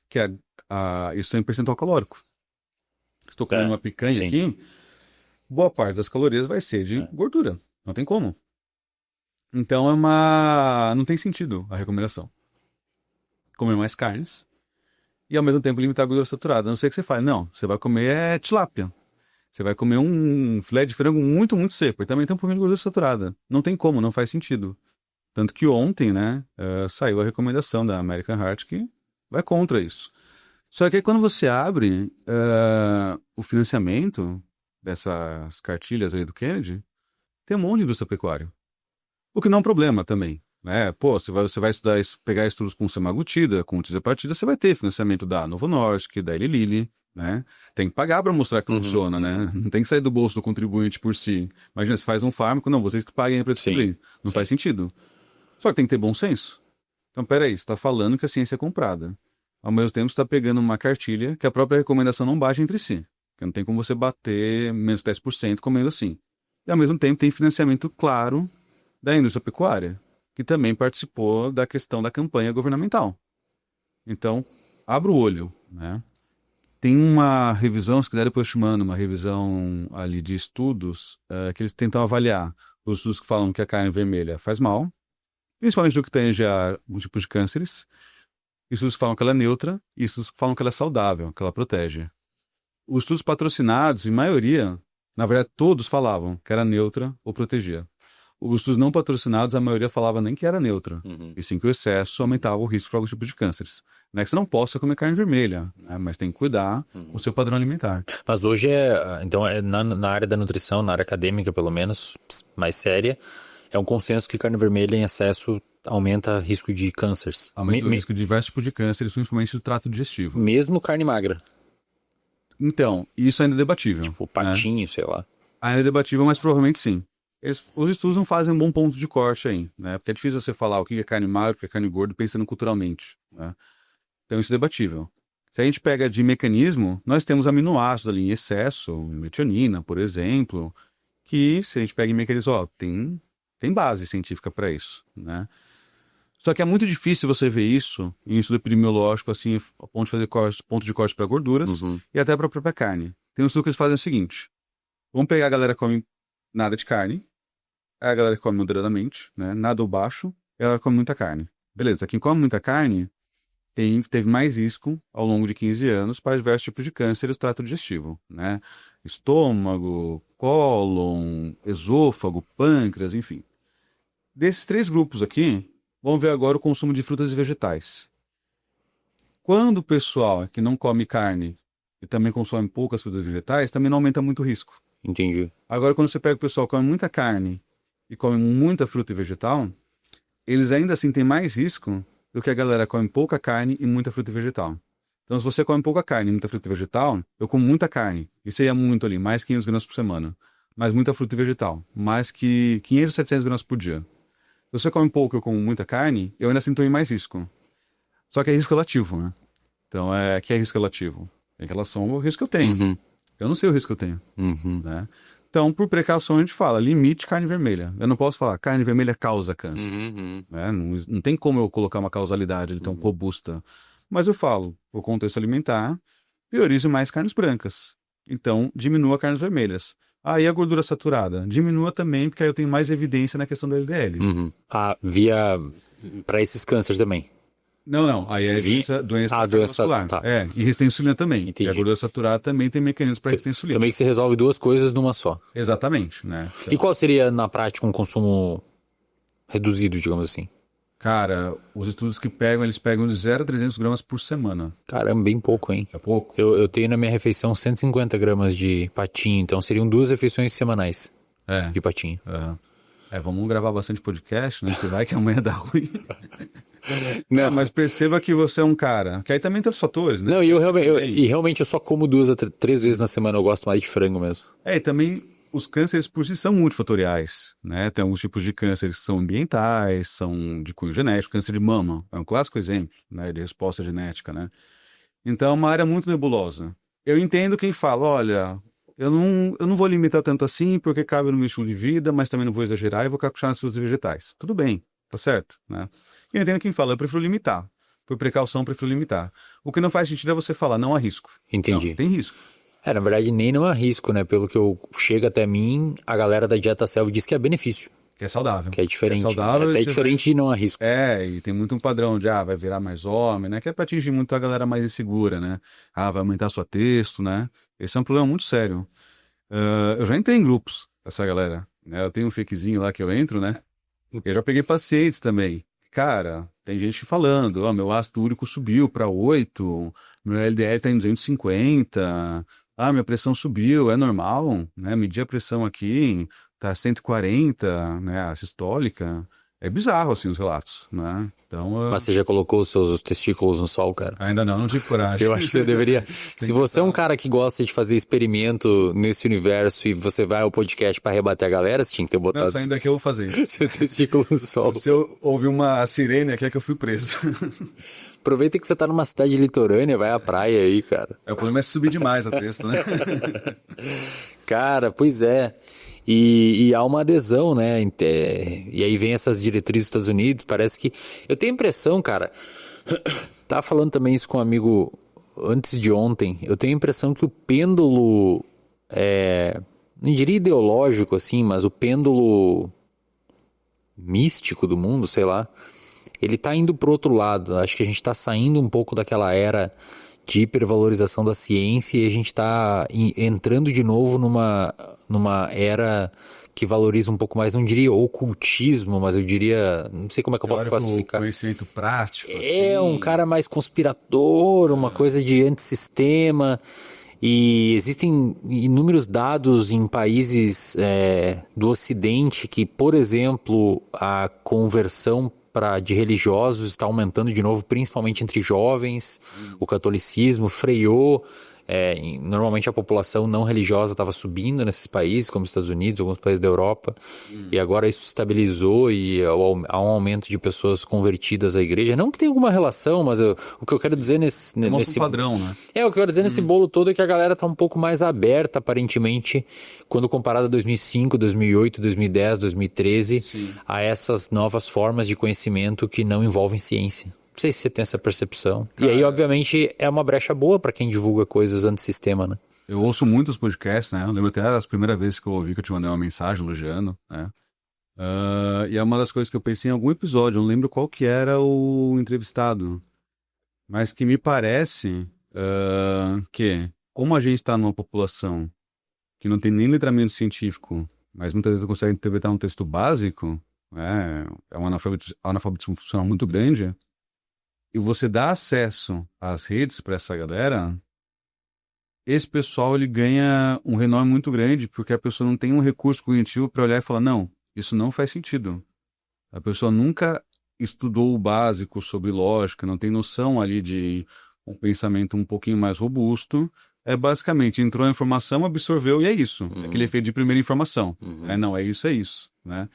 Que isso é em percentual calórico. Estou comendo uma picanha aqui, boa parte das calorias vai ser de gordura. Não tem como. Então não tem sentido a recomendação. Comer mais carnes e ao mesmo tempo limitar a gordura saturada. A não ser que você fale, não, você vai comer tilápia. Você vai comer um filé de frango muito, muito seco. E também tem um pouquinho de gordura saturada. Não tem como, não faz sentido. Tanto que ontem, né, saiu a recomendação da American Heart que vai contra isso. Só que aí quando você abre o financiamento dessas cartilhas aí do Kennedy, tem um monte de indústria pecuária. O que não é um problema também. Né? Pô, você vai estudar, pegar estudos com semaglutida, com tirzepatida, você vai ter financiamento da Novo Nordisk, da Eli Lilly, né? Tem que pagar para mostrar que funciona, né? Não tem que sair do bolso do contribuinte por si. Imagina, você faz um fármaco, não, vocês que paguem para descobrir. Não faz sentido. Só que tem que ter bom senso. Então, peraí, você está falando que a ciência é comprada. Ao mesmo tempo, você está pegando uma cartilha que a própria recomendação não bate entre si. Que não tem como você bater menos 10% comendo assim. E, ao mesmo tempo, tem financiamento claro da indústria pecuária, que também participou da questão da campanha governamental. Então, abra o olho, né? Tem uma revisão, se quiser depois eu te mando, uma revisão ali de estudos que eles tentam avaliar os estudos que falam que a carne vermelha faz mal, principalmente do que tange a um tipo de cânceres, estudos que falam que ela é neutra e estudos que falam que ela é saudável, que ela protege. Os estudos patrocinados, em maioria, na verdade todos falavam que era neutra ou protegia. Os estudos não patrocinados, a maioria falava nem que era neutra, e sim que o excesso aumentava o risco para algum tipo de cânceres. Não é que você não possa comer carne vermelha, né? Mas tem que cuidar do seu padrão alimentar.
Mas hoje então, na área da nutrição, na área acadêmica pelo menos, mais séria, é um consenso que carne vermelha em excesso aumenta o risco de cânceres.
Aumenta o risco de diversos tipos de cânceres, principalmente do trato digestivo.
Mesmo carne magra.
Então, isso ainda é debatível.
Tipo patinho, sei lá.
Ainda é debatível, mas provavelmente sim. Os estudos não fazem um bom ponto de corte aí, né? Porque é difícil você falar o que é carne magra, o que é carne gorda, pensando culturalmente, né? Então isso é debatível. Se a gente pega de mecanismo, nós temos aminoácidos ali em excesso, metionina, por exemplo, que se a gente pega em mecanismo, ó, tem base científica para isso, né? Só que é muito difícil você ver isso em estudo epidemiológico, assim, a ponto de fazer ponto de corte para gorduras e até para a própria carne. Tem um estudo que eles fazem o seguinte: vamos pegar a galera que come nada de carne, a galera que come moderadamente, né? Nada ou baixo, e a galera que come muita carne. Beleza, quem come muita carne teve mais risco ao longo de 15 anos para diversos tipos de cânceres do trato digestivo, né? Estômago, cólon, esôfago, pâncreas, enfim. Desses 3 grupos aqui, vamos ver agora o consumo de frutas e vegetais. Quando o pessoal que não come carne e também consome poucas frutas e vegetais, também não aumenta muito o risco.
Entendi.
Agora, quando você pega o pessoal que come muita carne e come muita fruta e vegetal, eles ainda assim têm mais risco do que a galera que come pouca carne e muita fruta e vegetal. Então, se você come pouca carne e muita fruta e vegetal, eu como muita carne. Isso seria muito ali, mais 500 gramas por semana. Mas muita fruta e vegetal, mais que 500, 700 gramas por dia. Se você come pouco e eu como muita carne, eu ainda sinto mais risco. Só que é risco relativo, né? Então, que é risco relativo? Em relação ao risco que eu tenho. Eu não sei o risco que eu tenho, né? Então, por precaução, a gente fala limite carne vermelha. Eu não posso falar carne vermelha causa câncer. Né? Não tem como eu colocar uma causalidade tão robusta. Mas eu falo, por contexto alimentar, priorize mais carnes brancas. Então, diminua carnes vermelhas. Aí a gordura saturada, diminua também, porque aí eu tenho mais evidência na questão do LDL.
Via para esses cânceres também.
Não. Aí é doença cardiovascular.
Tá.
E resistência à insulina também.
Entendi.
E a gordura saturada também tem mecanismos para resistência à insulina.
Também que você resolve 2 coisas numa só.
Exatamente, né?
E qual seria, na prática, um consumo reduzido, digamos assim?
Cara, os estudos que pegam, eles pegam de 0 a 300 gramas por semana.
Caramba, bem pouco, hein?
É pouco?
Eu tenho na minha refeição 150 gramas de patinho, então seriam 2 refeições semanais de patinho.
Vamos gravar bastante podcast, né? Que vai que amanhã dá ruim. Não, mas perceba que você é um cara, que aí também tem os fatores, né?
Não, e realmente eu só como 2 a 3 vezes na semana, eu gosto mais de frango mesmo.
E também os cânceres por si são multifatoriais, né? Tem alguns tipos de cânceres que são ambientais, são de cunho genético. Câncer de mama é um clássico exemplo, né, de resposta genética, né? Então é uma área muito nebulosa. Eu entendo quem fala, olha, eu não vou limitar tanto assim porque cabe no meu estilo de vida, mas também não vou exagerar e vou caprichar nas frutas e vegetais. Tudo bem, tá certo, né? Eu entendo quem fala, eu prefiro limitar. Por precaução, eu prefiro limitar. O que não faz sentido é você falar, não há risco.
Entendi.
Não, tem risco.
Na verdade, nem não há risco, né? Pelo que chega até mim, a galera da dieta selva diz que é benefício.
Que é saudável.
Que é diferente.
É saudável.
Até diferente de não há risco.
E tem muito um padrão de, vai virar mais homem, né? Que é pra atingir muito a galera mais insegura, né? Vai aumentar sua texto, né? Esse é um problema muito sério. Eu já entrei em grupos dessa galera, né? Eu tenho um fakezinho lá que eu entro, né? Eu já peguei pacientes também. Cara, tem gente falando, meu ácido úrico subiu para 8, meu LDL tá em 250, minha pressão subiu, é normal, né? Medir a pressão aqui, tá 140, né? A sistólica. é bizarro, assim, os relatos, né? Então,
Mas você já colocou os seus testículos no sol, cara?
ainda não tive coragem.
Eu acho que você deveria. Se você é um cara que gosta de fazer experimento nesse universo e você vai ao podcast pra rebater a galera, você tinha que ter
Não,
botado
saindo daqui eu vou fazer isso.
seu testículo no sol.
Se eu ouvir uma sirene aqui é que eu fui preso.
Aproveita que você tá numa cidade litorânea, vai à praia aí, cara.
O problema é subir demais a texto, né?
Cara, pois é. E há uma adesão, né? E aí vem essas diretrizes dos Estados Unidos. Parece que. Eu tenho a impressão, cara. Tava falando também isso com um amigo antes de ontem. Eu tenho a impressão que o pêndulo. Não diria ideológico, assim, mas o pêndulo místico do mundo, sei lá. Ele tá indo pro outro lado. Acho que a gente tá saindo um pouco daquela era de hipervalorização da ciência e a gente está entrando de novo numa era que valoriza um pouco mais, não diria ocultismo, mas eu diria, não sei como é que eu posso classificar.
Conhecimento prático,
É
assim.
um cara mais conspirador, uma coisa de antissistema. E existem inúmeros dados em países do Ocidente que, por exemplo, a conversão de religiosos está aumentando de novo, principalmente entre jovens. O catolicismo freou. Normalmente a população não religiosa estava subindo nesses países, como os Estados Unidos, alguns países da Europa, e agora isso estabilizou e há um aumento de pessoas convertidas à igreja. Não que tenha alguma relação, mas o que eu quero dizer nesse
padrão, né?
o que eu quero dizer nesse bolo todo é que a galera tá um pouco mais aberta, aparentemente, quando comparada a 2005, 2008, 2010, 2013,
Sim.
a essas novas formas de conhecimento que não envolvem ciência. Não sei se você tem essa percepção.
Cara,
e aí, obviamente, é uma brecha boa para quem divulga coisas antissistema, né?
Eu ouço muitos podcasts, né? Eu lembro até das primeiras vezes que eu ouvi que eu te mandei uma mensagem elogiando, né? E é uma das coisas que eu pensei em algum episódio, eu não lembro qual que era o entrevistado, mas que me parece que, como a gente está numa população que não tem nem letramento científico, mas muitas vezes não consegue interpretar um texto básico, é um analfabetismo funcional muito grande, e você dá acesso às redes para essa galera, esse pessoal ele ganha um renome muito grande, porque a pessoa não tem um recurso cognitivo para olhar e falar, não, isso não faz sentido. A pessoa nunca estudou o básico sobre lógica, não tem noção ali de um pensamento um pouquinho mais robusto. Basicamente, entrou a informação, absorveu e é isso. Aquele efeito de primeira informação. Não, é isso, né?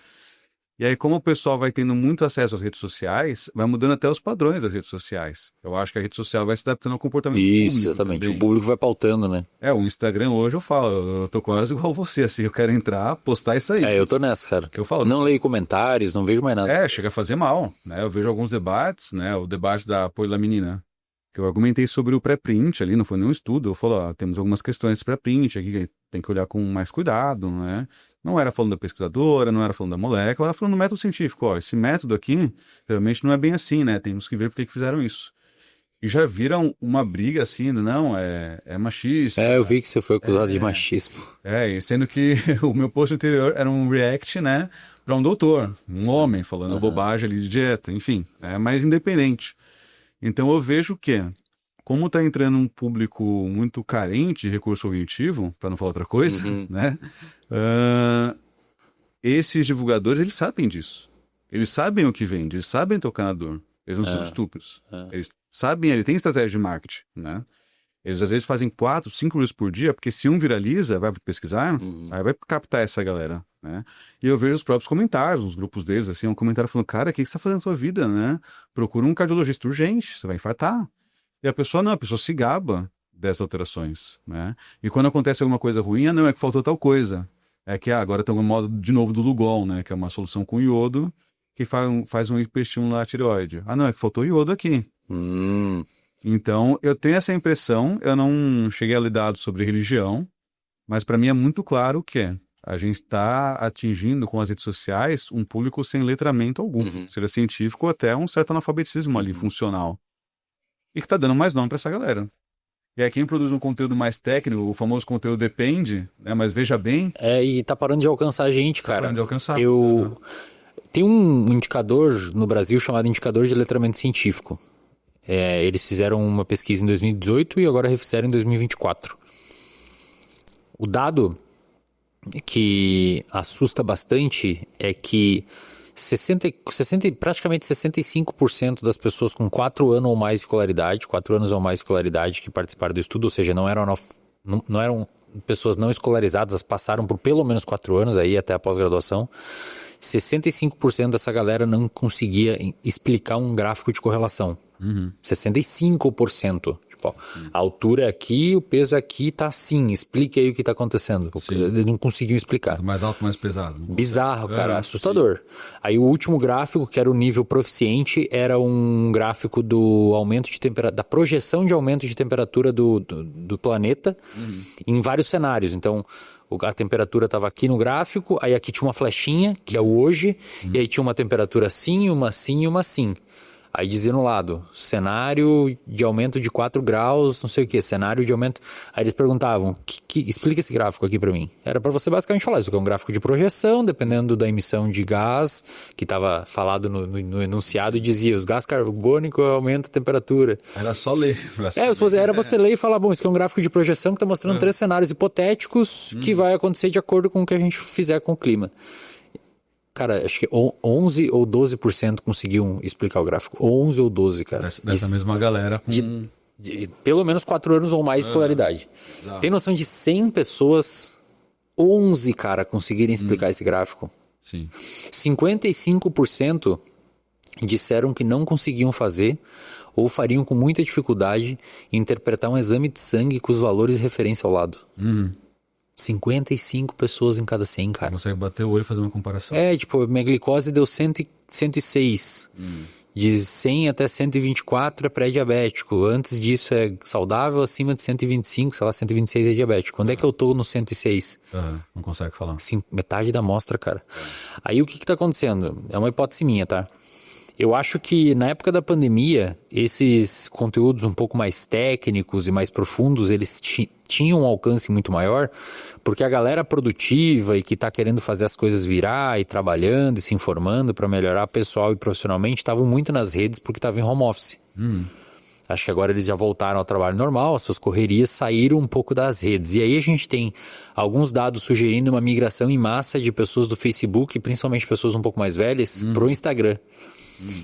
E aí, como o pessoal vai tendo muito acesso às redes sociais, vai mudando até os padrões das redes sociais. Eu acho que a rede social vai se adaptando ao comportamento público
Exatamente.
também.
O público vai pautando, né?
O Instagram hoje eu falo, eu tô quase igual você, assim, eu quero entrar, postar isso aí.
Eu tô nessa, cara.
Que eu falo.
Não leio comentários, não vejo mais nada.
Chega a fazer mal, né? Eu vejo alguns debates, né? O debate da apoio da menina, que eu argumentei sobre o pré-print ali, não foi nenhum estudo. Eu falo, temos algumas questões pré-print aqui que tem que olhar com mais cuidado, né? Não era falando da pesquisadora, não era falando da molécula, era falando do método científico. Esse método aqui, realmente não é bem assim, né? Temos que ver por que fizeram isso. E já viram uma briga assim, não, é machista.
Eu vi que você foi acusado de machismo.
Sendo que o meu post anterior era um react, né, para um doutor, um homem falando bobagem ali de dieta, enfim, mais independente. Então eu vejo que, como está entrando um público muito carente de recurso cognitivo, para não falar outra coisa, né, esses divulgadores, eles sabem disso. Eles sabem o que vende, eles sabem tocar na dor. Eles não são estúpidos. Eles sabem, ele tem estratégia de marketing, né? Eles às vezes fazem 4, 5 reels por dia, porque se um viraliza, vai pesquisar, aí vai captar essa galera, né? E eu vejo os próprios comentários, nos grupos deles, assim, um comentário falando, cara, o que você tá fazendo na sua vida, né? Procura um cardiologista urgente, você vai infartar. E a pessoa se gaba dessas alterações, né? E quando acontece alguma coisa ruim, não, é que faltou tal coisa. É que agora tem um modo de novo do Lugol, né? Que é uma solução com iodo, que faz um hiperestímulo na tireoide. Não, é que faltou iodo aqui. Então, eu tenho essa impressão, eu não cheguei a ler dados sobre religião, mas para mim é muito claro que a gente está atingindo com as redes sociais um público sem letramento algum, seja científico ou até um certo analfabetismo ali, funcional. E que está dando mais nome para essa galera. E aí quem produz um conteúdo mais técnico, o famoso conteúdo depende, né? Mas veja bem...
E tá parando de alcançar a gente, cara.
Parando de alcançar.
Tem um indicador no Brasil chamado Indicador de Letramento Científico. Eles fizeram uma pesquisa em 2018 e agora refizeram em 2024. O dado que assusta bastante é que praticamente 65% das pessoas com 4 anos ou mais de escolaridade que participaram do estudo, ou seja, não eram pessoas não escolarizadas, passaram por pelo menos 4 anos aí até a pós-graduação. 65% dessa galera não conseguia explicar um gráfico de correlação. 65%. Tipo, ó, a altura é aqui, o peso é aqui, tá assim, explique aí o que tá acontecendo. Eles não conseguiam explicar.
Quanto mais alto, mais pesado.
Bizarro, cara, assustador. Aí o último gráfico, que era o nível proficiente, era um gráfico do aumento de temperatura, da projeção de aumento de temperatura do planeta em vários cenários. Então, a temperatura estava aqui no gráfico, aí aqui tinha uma flechinha, que é o hoje, e aí tinha uma temperatura assim, uma assim e uma assim. Aí dizia no lado, cenário de aumento de 4 graus, não sei o que, cenário de aumento... Aí eles perguntavam, explica esse gráfico aqui para mim. Era para você basicamente falar, isso aqui é um gráfico de projeção, dependendo da emissão de gás, que estava falado no enunciado, e dizia, os gás carbônicos aumentam a temperatura.
Era só ler.
Era você ler e falar, bom, isso aqui é um gráfico de projeção que está mostrando 3 cenários hipotéticos que vai acontecer de acordo com o que a gente fizer com o clima. Cara, acho que 11 ou 12% conseguiam explicar o gráfico. 11 ou 12, cara.
Dessa mesma galera com...
de pelo menos 4 anos ou mais de escolaridade.
Exato.
Tem noção de 100 pessoas, 11, cara, conseguirem explicar esse gráfico?
Sim.
55% disseram que não conseguiam fazer ou fariam com muita dificuldade interpretar um exame de sangue com os valores de referência ao lado. 55 pessoas em cada 100, cara.
Consegue bater o olho e fazer uma comparação.
Tipo, minha glicose deu 106. De 100 até 124 é pré-diabético. Antes disso é saudável, acima de 125, sei lá, 126 é diabético. Quando é que eu tô no 106?
Não consegue falar.
Sim, metade da amostra, cara. Aí o que tá acontecendo? É uma hipótese minha, tá? Eu acho que na época da pandemia, esses conteúdos um pouco mais técnicos e mais profundos, eles tinham um alcance muito maior, porque a galera produtiva e que está querendo fazer as coisas virar e trabalhando e se informando para melhorar pessoal e profissionalmente, estavam muito nas redes porque estavam em home office. Acho que agora eles já voltaram ao trabalho normal, as suas correrias saíram um pouco das redes. E aí a gente tem alguns dados sugerindo uma migração em massa de pessoas do Facebook, principalmente pessoas um pouco mais velhas, pro Instagram.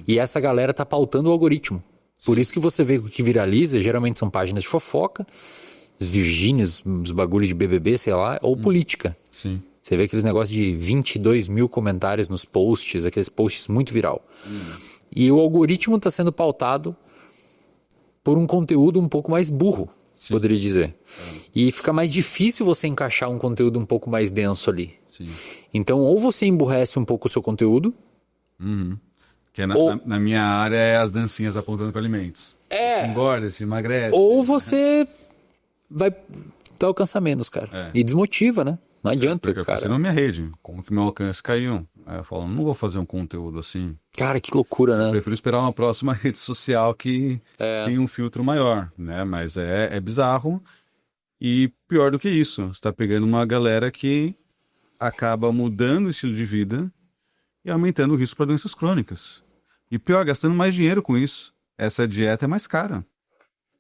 E essa galera tá pautando o algoritmo. Por isso que você vê que o que viraliza geralmente são páginas de fofoca, os Virgínias, os bagulhos de BBB, sei lá, ou política.
Sim.
Você vê aqueles negócios de 22 mil comentários nos posts, aqueles posts muito viral. E o algoritmo está sendo pautado por um conteúdo um pouco mais burro, poderia dizer. E fica mais difícil você encaixar um conteúdo um pouco mais denso ali.
Sim.
Então, ou você emburrece um pouco o seu conteúdo...
Que na minha área é as dancinhas apontando para alimentos. Se engorda, se emagrece.
Ou você vai alcançar menos, cara. E desmotiva, né? Não adianta,
Porque eu
cara.
passei na minha rede. Como que meu alcance caiu? Aí eu falo, não vou fazer um conteúdo assim.
Cara, que loucura, né?
Prefiro esperar uma próxima rede social que tem um filtro maior, né? Mas é bizarro. E pior do que isso, você tá pegando uma galera que acaba mudando o estilo de vida e aumentando o risco para doenças crônicas. E pior, gastando mais dinheiro com isso. Essa dieta é mais cara.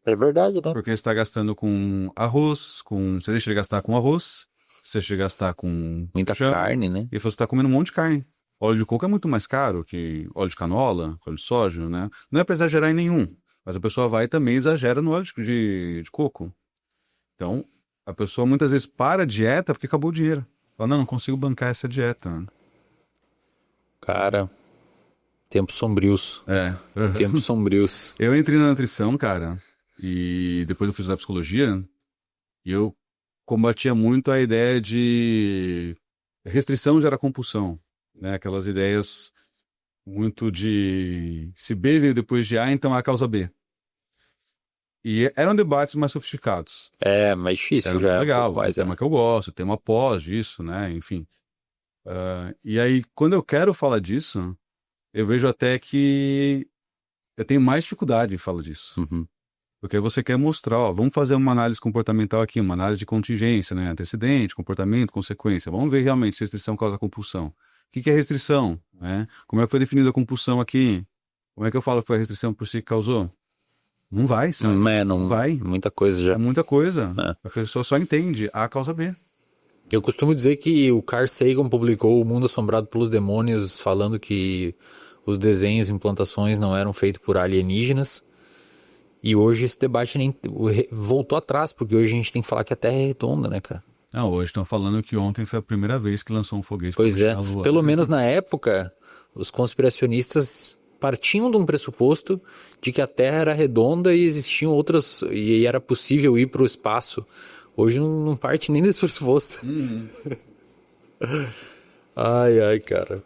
É verdade, né?
Porque você está gastando com arroz, você deixa de gastar com arroz, você deixa de gastar com...
Muita carne, né?
E você está comendo um monte de carne. Óleo de coco é muito mais caro que óleo de canola, óleo de soja, né? Não é para exagerar em nenhum, mas a pessoa vai e também exagera no óleo de coco. Então, a pessoa muitas vezes para a dieta porque acabou o dinheiro. Fala, não consigo bancar essa dieta.
Cara, tempos sombrios. Tempos sombrios.
Eu entrei na nutrição, cara, e depois eu fiz a psicologia, e eu combatia muito a ideia de restrição gera compulsão, né? Aquelas ideias muito de se B veio depois de A, então A causa B. E eram debates mais sofisticados.
Mais difícil,
já legal,
um mais,
tema que eu gosto, tema pós disso, né? Enfim. E aí, quando eu quero falar disso, eu vejo até que eu tenho mais dificuldade em falar disso. Porque você quer mostrar, ó, vamos fazer uma análise comportamental aqui, uma análise de contingência, né? Antecedente, comportamento, consequência. Vamos ver realmente se restrição causa compulsão. O que é restrição? Né? Como é que foi definida a compulsão aqui? Como é que eu falo que foi a restrição por si que causou? Não vai, sabe?
Não
vai.
Muita coisa já.
É muita coisa. A pessoa só entende A causa B.
Eu costumo dizer que o Carl Sagan publicou O Mundo Assombrado pelos Demônios, falando que os desenhos e implantações não eram feitos por alienígenas. E hoje esse debate nem voltou atrás, porque hoje a gente tem que falar que a Terra é redonda, né, cara?
Não, hoje estão falando que ontem foi a primeira vez que lançou um foguete para
Pois é,
a Lua.
pelo menos na época, os conspiracionistas partiam de um pressuposto de que a Terra era redonda e existiam outras, e era possível ir para o espaço. Hoje não parte nem desse pressuposto. Ai, cara.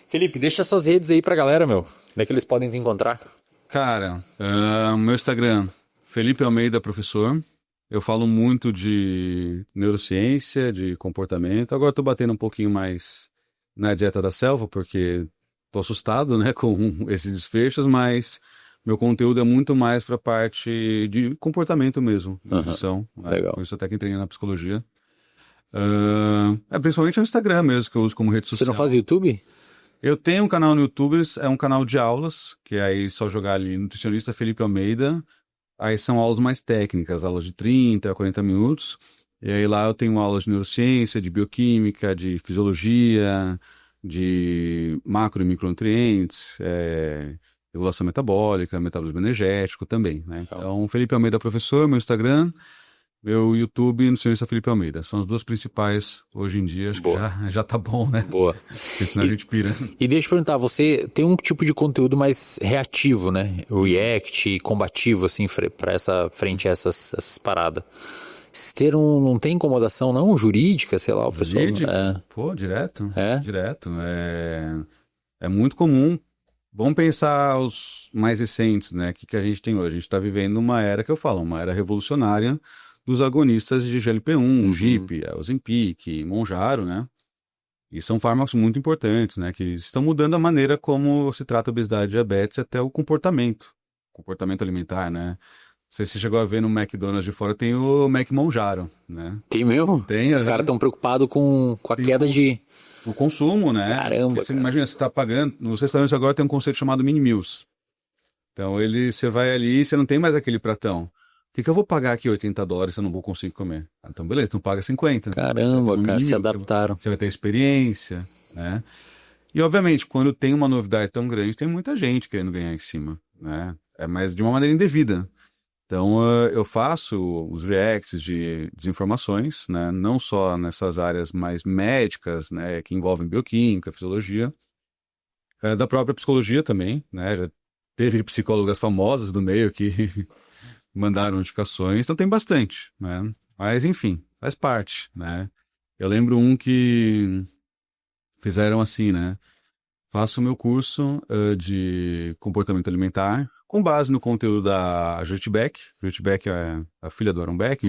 Felipe, deixa suas redes aí pra galera, meu. Onde é que eles podem te encontrar?
Cara, meu Instagram, Felipe Almeida Professor. Eu falo muito de neurociência, de comportamento. Agora tô batendo um pouquinho mais na dieta da selva, porque tô assustado, né, com esses desfechos, mas meu conteúdo é muito mais para a parte de comportamento mesmo, nutrição.
Legal.
Por isso até que entrei na psicologia. Principalmente o Instagram mesmo, que eu uso como rede social.
Você não faz YouTube?
Eu tenho um canal no YouTube, é um canal de aulas, que aí só jogar ali nutricionista Felipe Almeida. Aí são aulas mais técnicas, aulas de 30 a 40 minutos. E aí lá eu tenho aulas de neurociência, de bioquímica, de fisiologia, de macro e micronutrientes, regulação metabólica, metabolismo energético também, né? Então, Felipe Almeida Professor, meu Instagram, meu YouTube, nutricionista Felipe Almeida. São as duas principais hoje em dia, acho
Boa.
que já tá bom, né?
Boa.
Porque senão a gente pira.
E deixa eu perguntar, você tem um tipo de conteúdo mais reativo, né? React, combativo, assim, frente a essas paradas. Esse termo não tem incomodação, não? Jurídica, sei lá, o pessoal...
Jurídica? Pô, direto.
É?
Direto. É muito comum. Vamos pensar os mais recentes, né? O que a gente tem hoje? A gente está vivendo uma era que eu falo, uma era revolucionária dos agonistas de GLP-1, GIP, Ozempic, Mounjaro, né? E são fármacos muito importantes, né? Que estão mudando a maneira como se trata a obesidade e diabetes, até o comportamento alimentar, né? Não sei se você chegou a ver no McDonald's de fora, tem o Mac Mounjaro, né?
Tem mesmo?
Tem.
Os caras estão preocupados com a queda de...
O consumo, né?
Caramba,
Porque você imagina, você está pagando... Nos restaurantes agora tem um conceito chamado mini meals. Então, você vai ali e você não tem mais aquele pratão. Por que eu vou pagar aqui $80 se eu não vou conseguir comer? Então, beleza, então paga 50.
Caramba, cara, se adaptaram.
Você vai ter experiência, né? E, obviamente, quando tem uma novidade tão grande, tem muita gente querendo ganhar em cima, né? Mas de uma maneira indevida. Então, eu faço os reacts de desinformações, né? Não só nessas áreas mais médicas, né? Que envolvem bioquímica, fisiologia, da própria psicologia também, né? Já teve psicólogas famosas do meio que mandaram notificações, então tem bastante, né? Mas, enfim, faz parte, né? Eu lembro um que fizeram assim, né? Faço o meu curso de comportamento alimentar com base no conteúdo da Judith Beck. Judith Beck é a filha do Aaron Beck,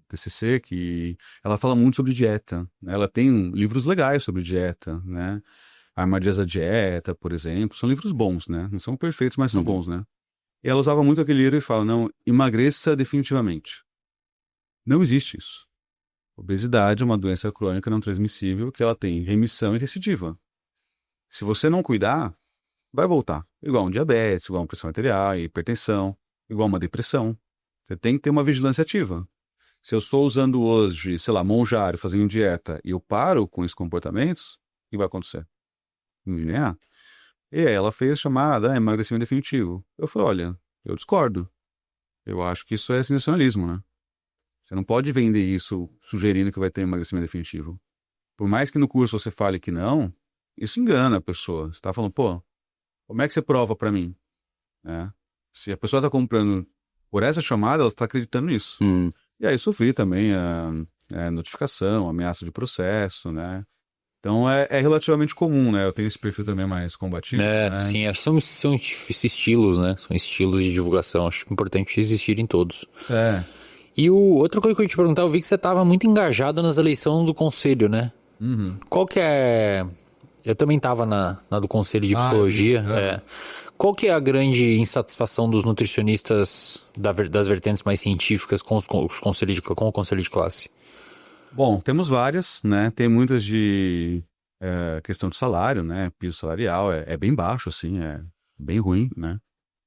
TCC, que ela fala muito sobre dieta, né? Ela tem livros legais sobre dieta, né? Armadilhas da Dieta, por exemplo. São livros bons, né? Não são perfeitos, mas são bons, né? E ela usava muito aquele livro e fala, não, emagreça definitivamente. Não existe isso. Obesidade é uma doença crônica não transmissível que ela tem remissão e recidiva. Se você não cuidar, vai voltar. Igual um diabetes, igual uma pressão arterial, hipertensão, igual uma depressão. Você tem que ter uma vigilância ativa. Se eu estou usando hoje, sei lá, Mounjaro, fazendo dieta, e eu paro com esses comportamentos, o que vai acontecer? E aí ela fez a chamada emagrecimento definitivo. Eu falei, olha, eu discordo. Eu acho que isso é sensacionalismo, né? Você não pode vender isso sugerindo que vai ter emagrecimento definitivo. Por mais que no curso você fale que não, isso engana a pessoa. Você está falando, pô, como é que você prova para mim? Se a pessoa está comprando por essa chamada, ela está acreditando nisso. E aí sofri também a notificação, ameaça de processo, né? Então é relativamente comum, né? Eu tenho esse perfil também mais combativo. Né?
Sim, acho que são esses estilos, né? São estilos de divulgação. Acho importante existirem todos. E outra coisa que eu ia te perguntar, eu vi que você estava muito engajado nas eleições do conselho, né? Qual que é... Eu também estava na do conselho de psicologia. Qual que é a grande insatisfação dos nutricionistas das vertentes mais científicas com com o conselho de classe?
Bom, temos várias, né? Tem muitas de questão de salário, né? Piso salarial é bem baixo, assim, é bem ruim, né?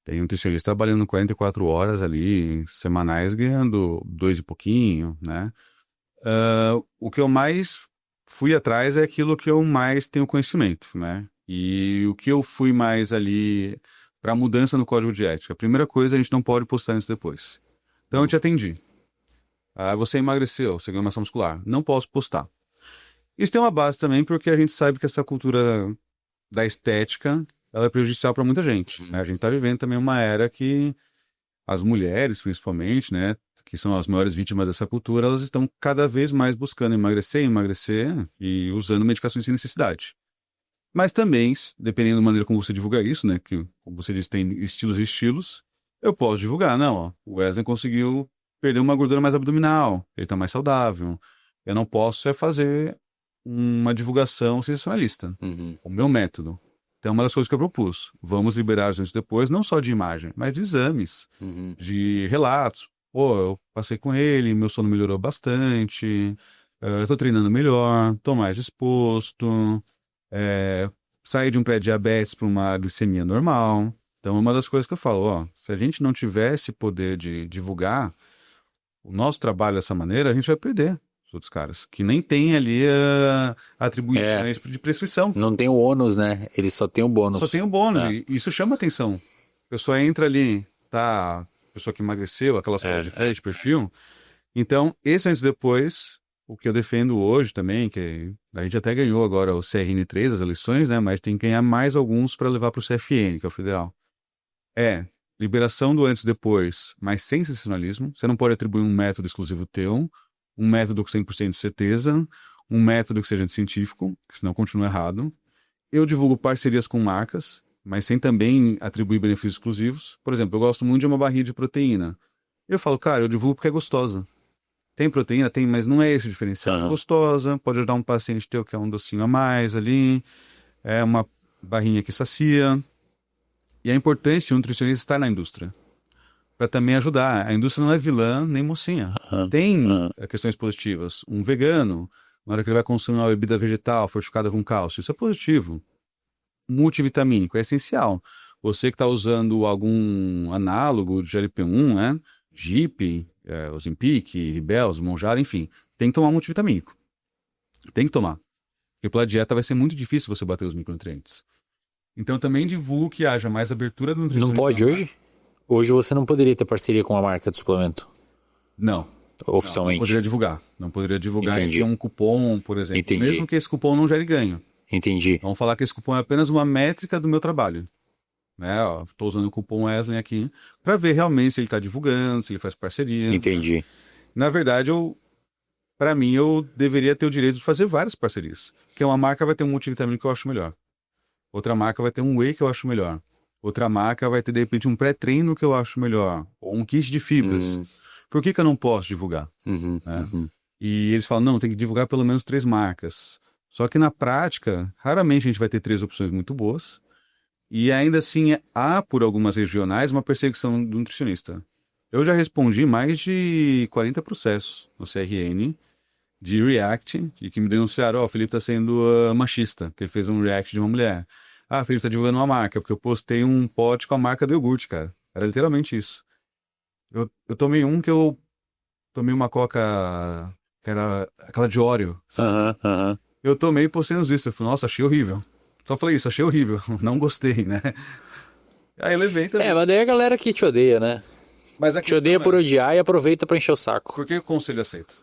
Tem nutricionista trabalhando 44 horas ali, semanais, ganhando 2 e pouquinho, né? O que eu mais fui atrás é aquilo que eu mais tenho conhecimento, né? E o que eu fui mais ali para mudança no código de ética. A primeira coisa, a gente não pode postar antes e depois. Então eu te atendi. Você emagreceu, você ganhou massa muscular. Não posso postar. Isso tem uma base também porque a gente sabe que essa cultura da estética, ela é prejudicial para muita gente, né? A gente está vivendo também uma era que as mulheres, principalmente, né, que são as maiores vítimas dessa cultura, elas estão cada vez mais buscando emagrecer e usando medicações sem necessidade. Mas também, dependendo da maneira como você divulga isso, né, que, como você disse, tem estilos e estilos, eu posso divulgar, não, ó, o Wesley conseguiu perder uma gordura mais abdominal, ele está mais saudável. Eu não posso fazer uma divulgação sensacionalista. O meu método. Então, uma das coisas que eu propus, vamos liberar antes e depois, não só de imagem, mas de exames, de relatos. Pô, eu passei com ele, meu sono melhorou bastante, eu tô treinando melhor, tô mais disposto, saí de um pré-diabetes para uma glicemia normal. Então, é uma das coisas que eu falo, ó, se a gente não tivesse poder de divulgar o nosso trabalho dessa maneira, a gente vai perder os outros caras, que nem tem ali atribuições de prescrição.
Não tem o ônus, né? Ele só tem o bônus.
Só tem o bônus, e isso chama atenção. A pessoa entra ali, tá, pessoa que emagreceu, aquelas fotos de perfil. Então, esse antes e depois, o que eu defendo hoje também, que a gente até ganhou agora o CRN3, as eleições, né? Mas tem que ganhar mais alguns para levar para o CFN, que é o federal. Liberação do antes e depois, mas sem sensacionalismo. Você não pode atribuir um método exclusivo teu, um método com 100% de certeza, um método que seja científico, que senão continua errado. Eu divulgo parcerias com marcas, mas sem também atribuir benefícios exclusivos. Por exemplo, eu gosto muito de uma barrinha de proteína. Eu falo, cara, eu divulgo porque é gostosa. Tem proteína? Tem, mas não é esse o diferencial. É gostosa, pode ajudar um paciente teu que é um docinho a mais ali, é uma barrinha que sacia. E é importante o nutricionista estar na indústria, para também ajudar. A indústria não é vilã nem mocinha. Tem questões positivas. Um vegano, na hora que ele vai consumir uma bebida vegetal fortificada com cálcio, isso é positivo. Multivitamínico é essencial. Você que está usando algum análogo de GLP-1, né? GIP, Ozempic, Ribels, Mounjaro, enfim, tem que tomar multivitamínico. Tem que tomar. Porque pela dieta vai ser muito difícil você bater os micronutrientes. Então também divulgo que haja mais abertura do nutricionista.
Não pode hoje? Hoje você não poderia ter parceria com uma marca de suplemento?
Não.
Oficialmente?
Não poderia divulgar. Não poderia divulgar e ter um cupom, por exemplo.
Entendi.
Mesmo que esse cupom não gere ganho.
Entendi.
Vamos falar que esse cupom é apenas uma métrica do meu trabalho. Estou usando o cupom Wesley aqui para ver realmente se ele está divulgando, se ele faz parceria.
Entendi.
Na verdade, para mim, eu deveria ter o direito de fazer várias parcerias. Porque uma marca vai ter um multivitamínico que eu acho melhor. Outra marca vai ter um whey que eu acho melhor. Outra marca vai ter, de repente, um pré-treino que eu acho melhor. Ou um kit de fibras. Por que eu não posso divulgar? E eles falam, não, tem que divulgar pelo menos 3 marcas. Só que na prática, raramente a gente vai ter 3 opções muito boas. E ainda assim, há, por algumas regionais, uma perseguição do nutricionista. Eu já respondi mais de 40 processos no CRN de React, de que me denunciaram, o Felipe está sendo machista, porque ele fez um React de uma mulher. O Felipe está divulgando uma marca, porque eu postei um pote com a marca do iogurte, cara. Era literalmente isso. Eu tomei que eu tomei uma coca, que era aquela de Oreo, sabe? Eu tomei e postei nos vídeos. Eu falei, nossa, achei horrível. Só falei isso, achei horrível. Não gostei, né? Aí eu levei também.
Mas daí a galera que te odeia, né?
Mas a
te odeia por odiar e aproveita pra encher o saco.
Por que o conselho aceita?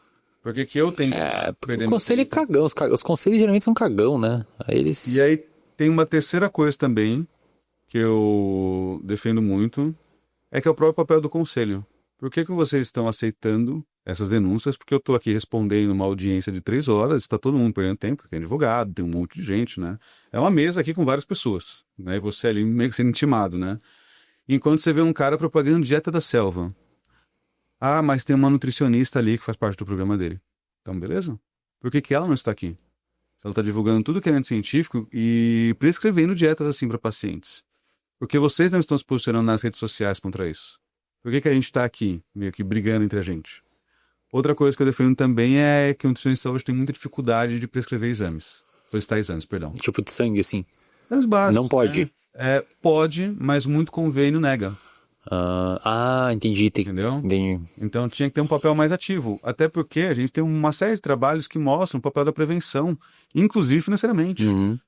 Por que eu tenho que
porque o conselho é cagão. Os conselhos geralmente são cagão, né?
E aí tem uma terceira coisa também que eu defendo muito, é que é o próprio papel do conselho. Por que vocês estão aceitando essas denúncias? Porque eu estou aqui respondendo uma audiência de 3 horas, está todo mundo perdendo tempo, tem advogado, tem um monte de gente, né? É uma mesa aqui com várias pessoas, né? E você ali meio que sendo intimado, né? Enquanto você vê um cara propagando dieta da selva. Mas tem uma nutricionista ali que faz parte do programa dele. Então, beleza? Por que ela não está aqui? Ela está divulgando tudo que é anticientífico e prescrevendo dietas assim para pacientes. Por que vocês não estão se posicionando nas redes sociais contra isso? Por que a gente está aqui, meio que brigando entre a gente? Outra coisa que eu defendo também é que o nutricionista hoje tem muita dificuldade de prescrever exames. Solicitar exames, perdão.
Tipo de sangue, assim?
Exames básicos.
Não pode?
Pode, mas muito convênio nega.
Entendi.
Entendeu?
Entendi.
Então tinha que ter um papel mais ativo. Até porque a gente tem uma série de trabalhos que mostram o papel da prevenção, inclusive financeiramente.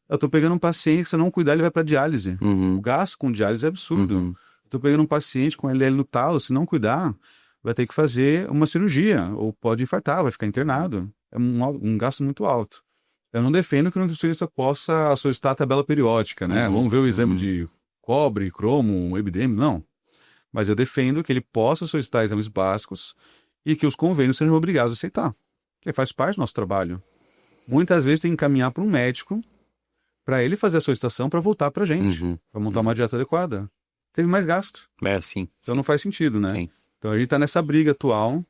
Eu tô pegando um paciente que se não cuidar, ele vai para diálise. O gasto com diálise é absurdo. Eu tô pegando um paciente com LL no talo, se não cuidar, vai ter que fazer uma cirurgia, ou pode infartar, vai ficar internado. É um gasto muito alto. Eu não defendo que o nutricionista possa solicitar a tabela periódica, né? Vamos ver o exame de cobre, cromo, EBDM, não. Mas eu defendo que ele possa solicitar exames básicos e que os convênios sejam obrigados a aceitar. Porque faz parte do nosso trabalho. Muitas vezes tem que encaminhar para um médico para ele fazer a solicitação para voltar para a gente, para montar uma dieta adequada. Teve mais gasto.
Sim.
Então não faz sentido, né?
Sim.
Então a gente está nessa briga atual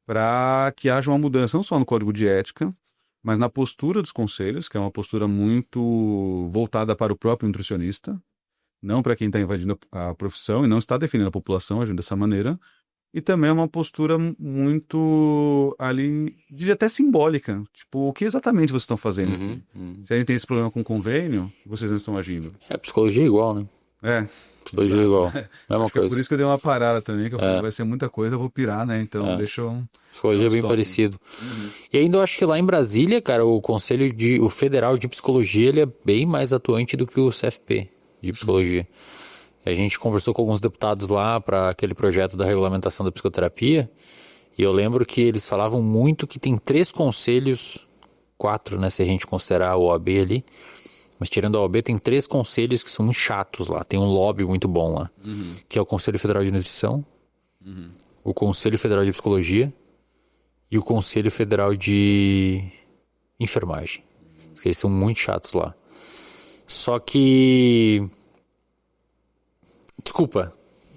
para que haja uma mudança não só no código de ética, mas na postura dos conselhos, que é uma postura muito voltada para o próprio nutricionista, não para quem está invadindo a profissão e não está defendendo a população agindo dessa maneira. E também é uma postura muito ali, diria até simbólica. Tipo, o que exatamente vocês estão fazendo aqui? Se a gente tem esse problema com o convênio, vocês não estão agindo.
Psicologia é igual, né? Psicologia é igual. Mesma coisa.
Por isso que eu dei uma parada também, que eu falei, vai ser muita coisa, eu vou pirar, né? Então deixa eu...
Psicologia é bem parecido. E ainda eu acho que lá em Brasília, cara, o o Federal de Psicologia, ele é bem mais atuante do que o CFP de Psicologia. A gente conversou com alguns deputados lá para aquele projeto da regulamentação da psicoterapia, e eu lembro que eles falavam muito que tem 3 conselhos, 4, né, se a gente considerar a OAB ali, mas tirando a OAB tem 3 conselhos que são muito chatos lá, tem um lobby muito bom lá, que é o Conselho Federal de Nutrição, o Conselho Federal de Psicologia e o Conselho Federal de Enfermagem. Eles são muito chatos lá. Só que...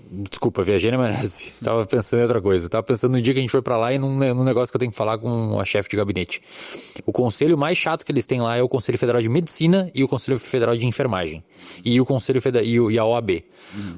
Desculpa, viajei na maionese. Tava pensando em outra coisa. Tava pensando no dia que a gente foi pra lá e num negócio que eu tenho que falar com a chefe de gabinete. O conselho mais chato que eles têm lá é o Conselho Federal de Medicina e o Conselho Federal de Enfermagem. E o Conselho Federal e a OAB.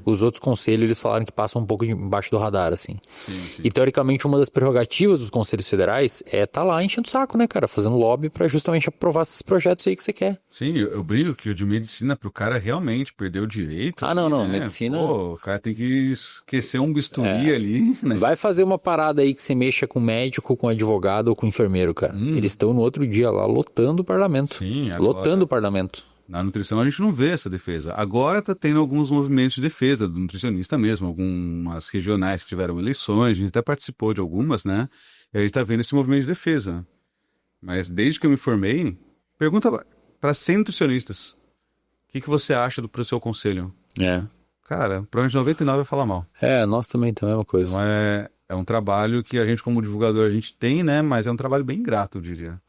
Os outros conselhos, eles falaram que passam um pouco embaixo do radar, assim. Sim. E teoricamente, uma das prerrogativas dos conselhos federais é tá lá enchendo o saco, né, cara? Fazendo lobby pra justamente aprovar esses projetos aí que você quer.
Sim, eu brigo que o de medicina, pro cara realmente perder o direito.
Não,
né?
medicina...
Pô, o cara tem que esquecer um bisturi ali, né?
Vai fazer uma parada aí que você mexa com médico, com advogado ou com enfermeiro, cara. Eles estão no outro dia lá lotando o parlamento.
Sim, agora...
Lotando o parlamento.
Na nutrição a gente não vê essa defesa. Agora tá tendo alguns movimentos de defesa do nutricionista mesmo, algumas regionais que tiveram eleições, a gente até participou de algumas, né? E a gente tá vendo esse movimento de defesa. Mas desde que eu me formei, pergunta para 100 nutricionistas, o que você acha pro seu conselho? Cara, provavelmente 99 vai falar mal.
Nós também tem a mesma coisa.
Então é um trabalho que a gente como divulgador a gente tem, né? Mas é um trabalho bem ingrato, eu diria.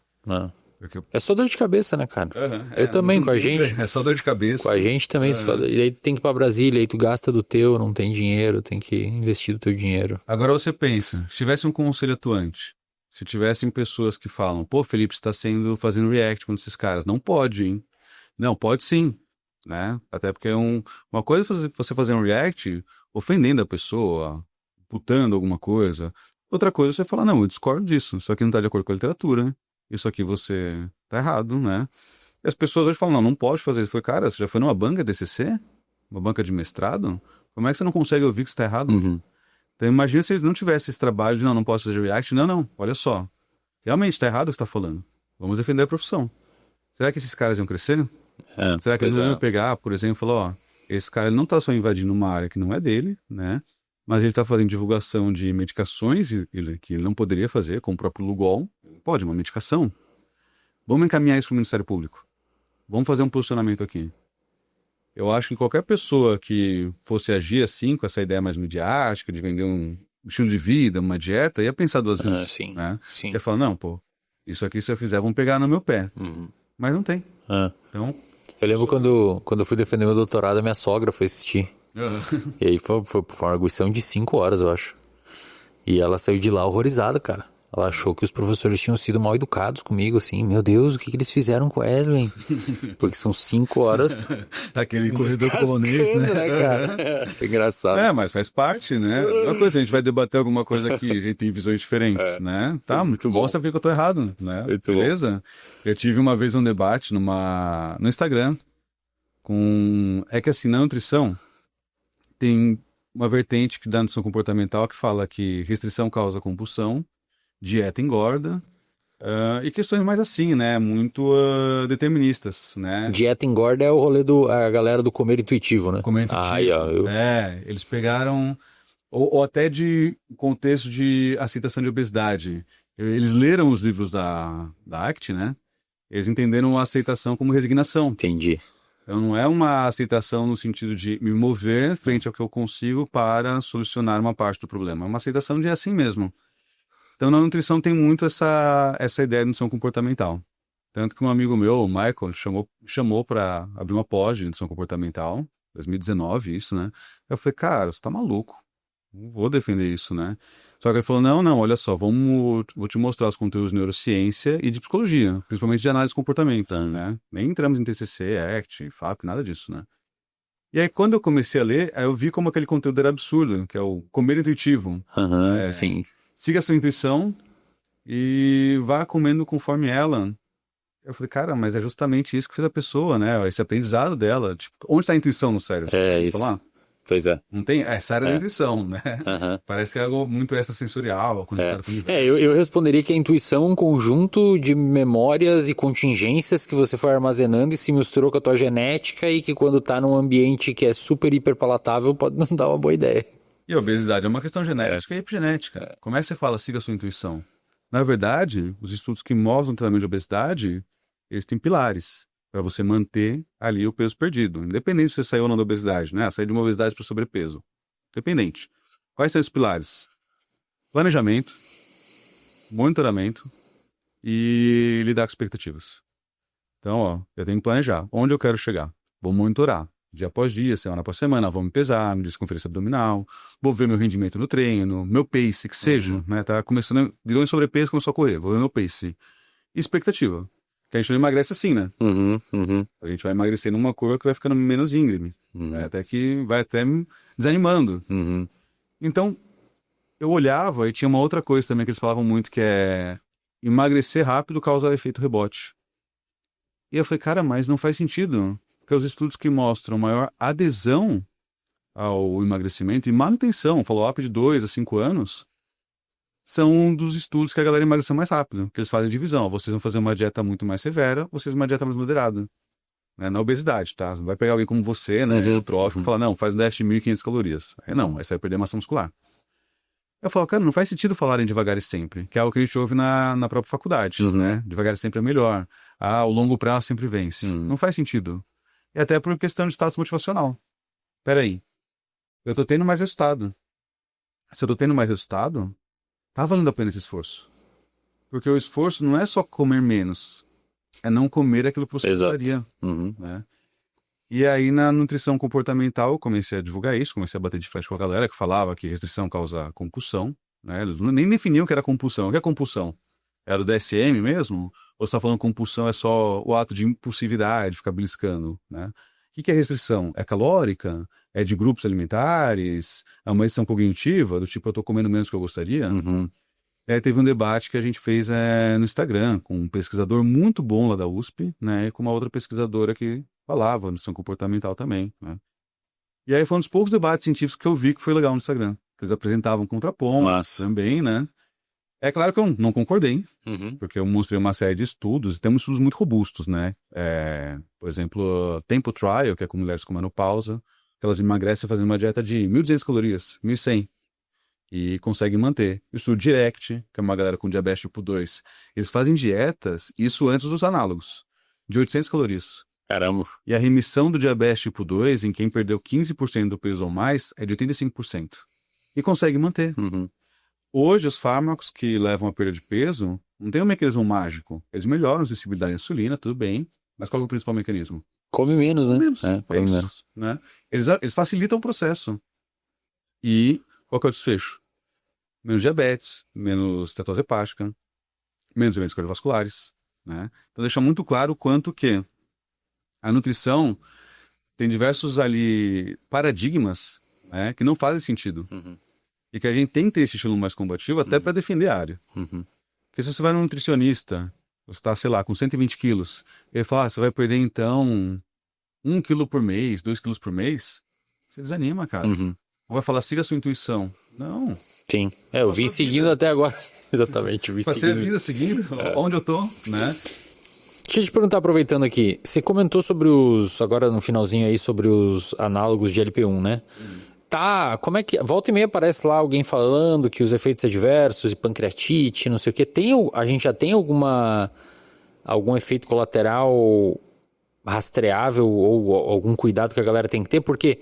Porque...
É só dor de cabeça, né, cara? Eu também, com a gente.
É só dor de cabeça.
Com a gente também. E aí tem que ir pra Brasília, aí tu gasta do teu, não tem dinheiro, tem que investir do teu dinheiro.
Agora você pensa, se tivesse um conselho atuante, se tivessem pessoas que falam, pô, Felipe, você está fazendo react com esses caras. Não pode, hein? Não, pode sim. Né? Até porque uma coisa é você fazer um react ofendendo a pessoa, putando alguma coisa. Outra coisa é você falar, não, eu discordo disso, isso aqui não está de acordo com a literatura, né? Isso aqui você tá errado, né? E as pessoas hoje falam, não pode fazer isso. Foi, cara, você já foi numa banca DCC? Uma banca de mestrado? Como é que você não consegue ouvir que você tá errado? Então imagina se eles não tivessem esse trabalho de, não posso fazer react. Não, olha só. Realmente tá errado o que você tá falando. Vamos defender a profissão. Será que esses caras iam crescer? Será que eles iam pegar, por exemplo, e falar, ó, esse cara ele não tá só invadindo uma área que não é dele, né? Mas ele tá fazendo divulgação de medicações que ele não poderia fazer, como o próprio Lugol. Pode, uma medicação. Vamos encaminhar isso para o Ministério Público. Vamos fazer um posicionamento aqui. Eu acho que qualquer pessoa que fosse agir assim, com essa ideia mais midiática, de vender um estilo de vida, uma dieta, ia pensar 2 vezes.
Sim,
né?
sim.
Ia falar, não, pô, isso aqui se eu fizer, vão pegar no meu pé. Mas não tem. Então...
Eu lembro quando eu fui defender meu doutorado, a minha sogra foi assistir. E aí foi uma arguição de 5 horas, eu acho. E ela saiu de lá horrorizada, cara. Ela achou que os professores tinham sido mal educados comigo, assim. Meu Deus, o que eles fizeram com o Wesley? Porque são 5 horas...
Aquele corredor polonês, né?
Cara? É engraçado.
Mas faz parte, né? Uma coisa, a gente vai debater alguma coisa aqui, a gente tem visões diferentes, né? Tá, muito bom. Mostra porque eu tô errado, né?
Muito
beleza? Bom. Eu tive uma vez um debate no Instagram É que assim, na nutrição, tem uma vertente que da nutrição comportamental que fala que restrição causa compulsão, dieta engorda, e questões mais assim, né? Muito deterministas, né?
Dieta engorda é o rolê a galera do comer intuitivo, né?
Comer intuitivo.
Aí, ó,
Eles pegaram, ou até de contexto de aceitação de obesidade. Eles leram os livros da ACT, né? Eles entenderam a aceitação como resignação.
Entendi.
Então não é uma aceitação no sentido de me mover frente ao que eu consigo para solucionar uma parte do problema. É uma aceitação de assim mesmo. Então na nutrição tem muito essa ideia de nutrição comportamental. Tanto que um amigo meu, o Michael, chamou para abrir uma pós de nutrição comportamental, 2019 isso, né? Eu falei, cara, você tá maluco. Não vou defender isso, né? Só que ele falou, não, olha só, vou te mostrar os conteúdos de neurociência e de psicologia, principalmente de análise de comportamento, né? Nem entramos em TCC, ACT, FAP, nada disso, né? E aí, quando eu comecei a ler, aí eu vi como aquele conteúdo era absurdo, que é o comer intuitivo.
Sim.
Siga a sua intuição e vá comendo conforme ela. Eu falei, cara, mas é justamente isso que fez a pessoa, né? Esse aprendizado dela. Tipo, onde está a intuição no cérebro?
É isso. Falar? Pois é.
Não tem essa área da intuição, né? Parece que é algo muito extrasensorial, conectado com o universo.
Eu responderia que a intuição é um conjunto de memórias e contingências que você foi armazenando e se misturou com a tua genética e que quando tá num ambiente que é super hiper palatável pode não dar uma boa ideia.
E a obesidade é uma questão genética e epigenética. Como é que você fala, siga a sua intuição? Na verdade, os estudos que mostram o tratamento de obesidade, eles têm pilares para você manter ali o peso perdido. Independente se você saiu ou não da obesidade, né? Sair de uma obesidade para sobrepeso. Independente. Quais são os pilares? Planejamento, monitoramento e lidar com expectativas. Então, ó, eu tenho que planejar. Onde eu quero chegar? Vou monitorar. Dia após dia, semana após semana, vou me pesar, me circunferência abdominal, vou ver meu rendimento no treino, meu pace, que seja, né? Tá começando, virou em sobrepeso, começou a correr, vou ver meu pace. E expectativa. Que a gente não emagrece assim, né? A gente vai emagrecer numa curva que vai ficando menos íngreme. Né? Até que vai até me desanimando. Então, eu olhava e tinha uma outra coisa também que eles falavam muito, que é emagrecer rápido causa efeito rebote. E eu falei, cara, mas não faz sentido. Porque os estudos que mostram maior adesão ao emagrecimento e manutenção, follow-up de 2 a 5 anos, são um dos estudos que a galera emagreceu mais rápido, que eles fazem divisão. Vocês vão fazer uma dieta muito mais severa, vocês uma dieta mais moderada. Né? Na obesidade, tá? Você não vai pegar alguém como você, né, trófico, e falar, não, faz um déficit de 1.500 calorias. Aí não, aí você vai perder massa muscular. Eu falo, cara, não faz sentido falarem devagar e sempre, que é algo que a gente ouve na própria faculdade, né? Devagar e sempre é melhor. O longo prazo sempre vence. Não faz sentido. E até por questão de status motivacional. Peraí, eu tô tendo mais resultado. Se eu tô tendo mais resultado, tá valendo a pena esse esforço. Porque o esforço não é só comer menos, é não comer aquilo que você gostaria. Né? E aí na nutrição comportamental eu comecei a divulgar isso, comecei a bater de frente com a galera que falava que restrição causa compulsão. Né? Eles nem definiam o que era compulsão. O que é compulsão? Era o DSM mesmo? Ou você está falando que compulsão é só o ato de impulsividade, ficar beliscando? Né? O que é restrição? É calórica? É de grupos alimentares? É uma restrição cognitiva? Do tipo, eu estou comendo menos do que eu gostaria? Teve um debate que a gente fez no Instagram com um pesquisador muito bom lá da USP, né? E com uma outra pesquisadora que falava nutrição comportamental também. Né? E aí foi um dos poucos debates científicos que eu vi que foi legal no Instagram. Que eles apresentavam contrapontos também, né? É claro que eu não concordei, porque eu mostrei uma série de estudos, e temos estudos muito robustos, né? Por exemplo, Tempo Trial, que é com mulheres com menopausa, que elas emagrecem fazendo uma dieta de 1.200 calorias, 1.100, e conseguem manter. O estudo Direct, que é uma galera com diabetes tipo 2, eles fazem dietas, isso antes dos análogos, de 800 calorias.
Caramba!
E a remissão do diabetes tipo 2, em quem perdeu 15% do peso ou mais, é de 85%. E consegue manter. Hoje, os fármacos que levam à perda de peso não tem um mecanismo mágico. Eles melhoram a sensibilidade à insulina, tudo bem, mas qual é o principal mecanismo?
Come menos, né?
Menos.
Come menos.
Né? Eles facilitam o processo. E qual que é o desfecho? Menos diabetes, menos estetose hepática, menos eventos cardiovasculares. Né? Então, deixa muito claro o quanto que a nutrição tem diversos ali paradigmas, né, que não fazem sentido. E que a gente tem que ter esse estilo mais combativo até para defender a área. Porque se você vai num nutricionista, você está, sei lá, com 120 quilos, ele fala, você vai perder então 1 quilo por mês, 2 quilos por mês, você desanima, cara. Ou vai falar, siga a sua intuição. Não.
Sim. Eu vim seguindo até agora. Exatamente, eu vim
Passei a
seguindo.
vida seguindo onde eu tô, né?
Deixa eu te perguntar, aproveitando aqui, você comentou sobre agora no finalzinho aí, sobre os análogos de LP1, né? Tá, como é que, volta e meia aparece lá alguém falando que os efeitos adversos e pancreatite, não sei o que, a gente já tem algum efeito colateral rastreável ou algum cuidado que a galera tem que ter? Porque,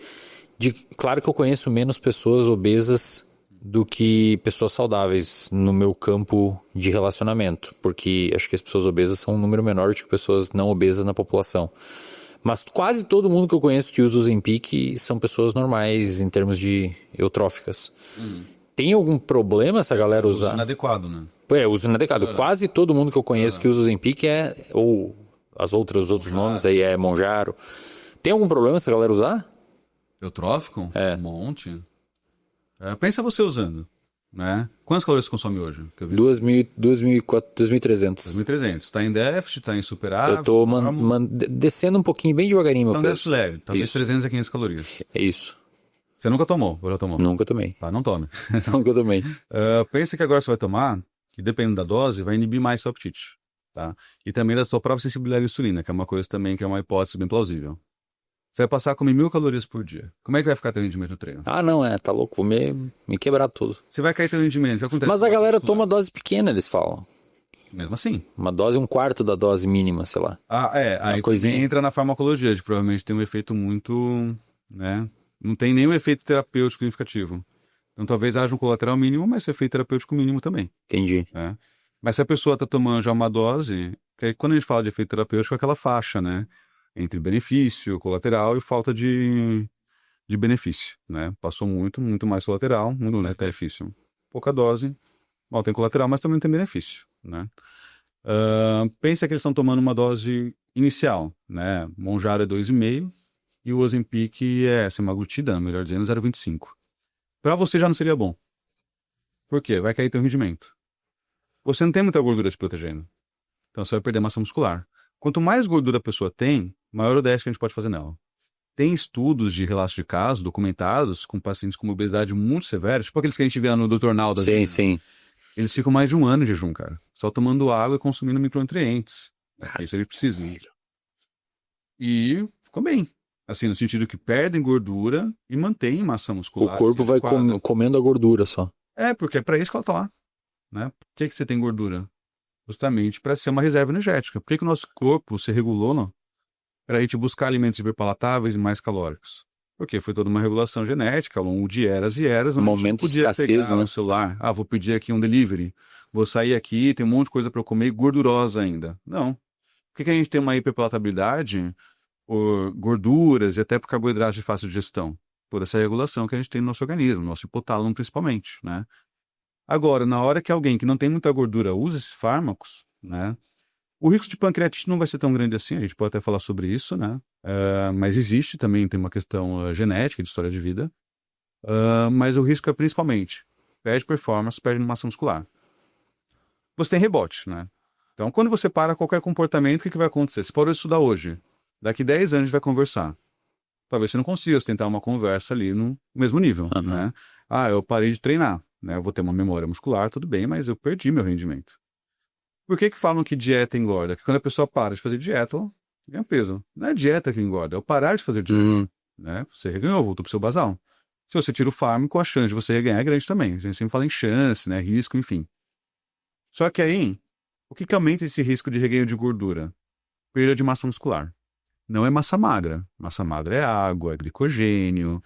claro que eu conheço menos pessoas obesas do que pessoas saudáveis no meu campo de relacionamento, porque acho que as pessoas obesas são um número menor do que pessoas não obesas na população. Mas quase todo mundo que eu conheço que usa o Ozempic são pessoas normais em termos de eutróficas. Tem algum problema essa galera usar?
Uso inadequado, né?
Uso inadequado. Quase todo mundo que eu conheço que usa o Ozempic ou os outros nomes aí é Mounjaro. Tem algum problema essa galera usar?
Eutrófico?
É.
Um monte. Pensa você usando, né? Quantas calorias você consome hoje?
2.300.
2.300. Está em déficit, está em superávit?
Eu tô descendo um pouquinho, bem devagarinho, meu
Então
peso.
déficit leve, talvez
Isso.
300 a 500 calorias.
É isso.
Você nunca tomou, ou já tomou?
Nunca tomei.
Tá, não tome.
Nunca tomei.
Pensa que agora você vai tomar, que dependendo da dose, vai inibir mais seu apetite, tá? E também da sua própria sensibilidade à insulina, que é uma coisa também que é uma hipótese bem plausível. Você vai passar a comer 1.000 calorias por dia. Como é que vai ficar teu rendimento no treino?
Ah, não, tá louco, vou me quebrar tudo.
Você vai cair teu rendimento, o que acontece?
Mas a galera toma dose pequena, eles falam.
Mesmo assim.
Uma dose, 1/4 da dose mínima, sei lá.
Aí
coisinha.
entra na farmacologia, que provavelmente tem um efeito muito, né? Não tem nenhum efeito terapêutico significativo. Então talvez haja um colateral mínimo, mas efeito terapêutico mínimo também.
Entendi.
Né? Mas se a pessoa está tomando já uma dose, que aí quando a gente fala de efeito terapêutico, é aquela faixa, né? Entre benefício, colateral e falta de benefício, né? Passou muito mais colateral, muito benefício. Pouca dose, mal tem colateral, mas também não tem benefício, né? Pensa que eles estão tomando uma dose inicial, né? Mounjaro é 2,5 e o Ozempic é semaglutida, melhor dizendo, 0,25. Para você já não seria bom. Por quê? Vai cair teu rendimento. Você não tem muita gordura te protegendo. Então você vai perder massa muscular. Quanto mais gordura a pessoa tem, maior o déficit que a gente pode fazer nela. Tem estudos de relatos de casos documentados com pacientes com obesidade muito severa, tipo aqueles que a gente vê no Dr. Naldo.
Sim.
Eles ficam mais de 1 ano em jejum, cara. Só tomando água e consumindo micronutrientes. Isso eles precisam. E ficam bem. Assim, no sentido que perdem gordura e mantêm massa muscular.
O corpo vai comendo a gordura só.
Porque é para isso que ela tá lá. Né? Por que você tem gordura? Justamente para ser uma reserva energética. Por que o nosso corpo se regulou para a gente buscar alimentos hiperpalatáveis e mais calóricos? Porque foi toda uma regulação genética ao longo de eras e eras.
Momento de escassez, né?
No celular, vou pedir aqui um delivery, vou sair aqui, tem um monte de coisa para eu comer gordurosa ainda. Não. Por que a gente tem uma hiperpalatabilidade por gorduras e até por carboidratos de fácil digestão? Por essa regulação que a gente tem no nosso organismo, no nosso hipotálamo principalmente, né? Agora, na hora que alguém que não tem muita gordura usa esses fármacos, né? O risco de pancreatite não vai ser tão grande assim, a gente pode até falar sobre isso, né? Mas existe também, tem uma questão genética, de história de vida. Mas o risco é principalmente, perde performance, perde massa muscular. Você tem rebote, né? Então, quando você para qualquer comportamento, o que vai acontecer? Você parou de estudar hoje, daqui 10 anos a gente vai conversar. Talvez você não consiga tentar uma conversa ali no mesmo nível, né? Eu parei de treinar, né? Eu vou ter uma memória muscular, tudo bem, mas eu perdi meu rendimento. Por que falam que dieta engorda? Porque quando a pessoa para de fazer dieta, ela ganha peso. Não é dieta que engorda, é o parar de fazer dieta. Né? Você reganhou, voltou para o seu basal. Se você tira o fármaco, a chance de você reganhar é grande também. A gente sempre fala em chance, né? Risco, enfim. Só que aí, o que aumenta esse risco de reganho de gordura? Perda de massa muscular. Não é massa magra. Massa magra é água, é glicogênio.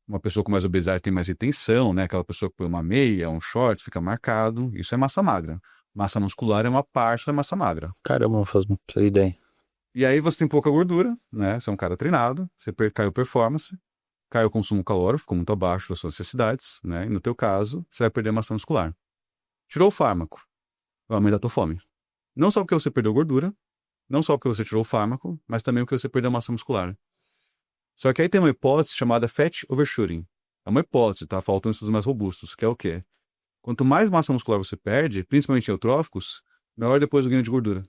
Uma pessoa com mais obesidade tem mais retenção, né? Aquela pessoa que põe uma meia, um short, fica marcado. Isso é massa magra. Massa muscular é uma parte da massa magra.
Caramba, não faz muita ideia.
E aí você tem pouca gordura, né? Você é um cara treinado, você caiu performance, caiu o consumo calórico, ficou muito abaixo das suas necessidades, né? E no teu caso, você vai perder massa muscular. Tirou o fármaco, vai aumentar a tua fome. Não só porque você perdeu gordura, não só porque você tirou o fármaco, mas também porque você perdeu massa muscular. Só que aí tem uma hipótese chamada fat overshooting. É uma hipótese, tá? Faltam estudos mais robustos, que é o quê? Quanto mais massa muscular você perde, principalmente em eutróficos, maior depois o ganho de gordura.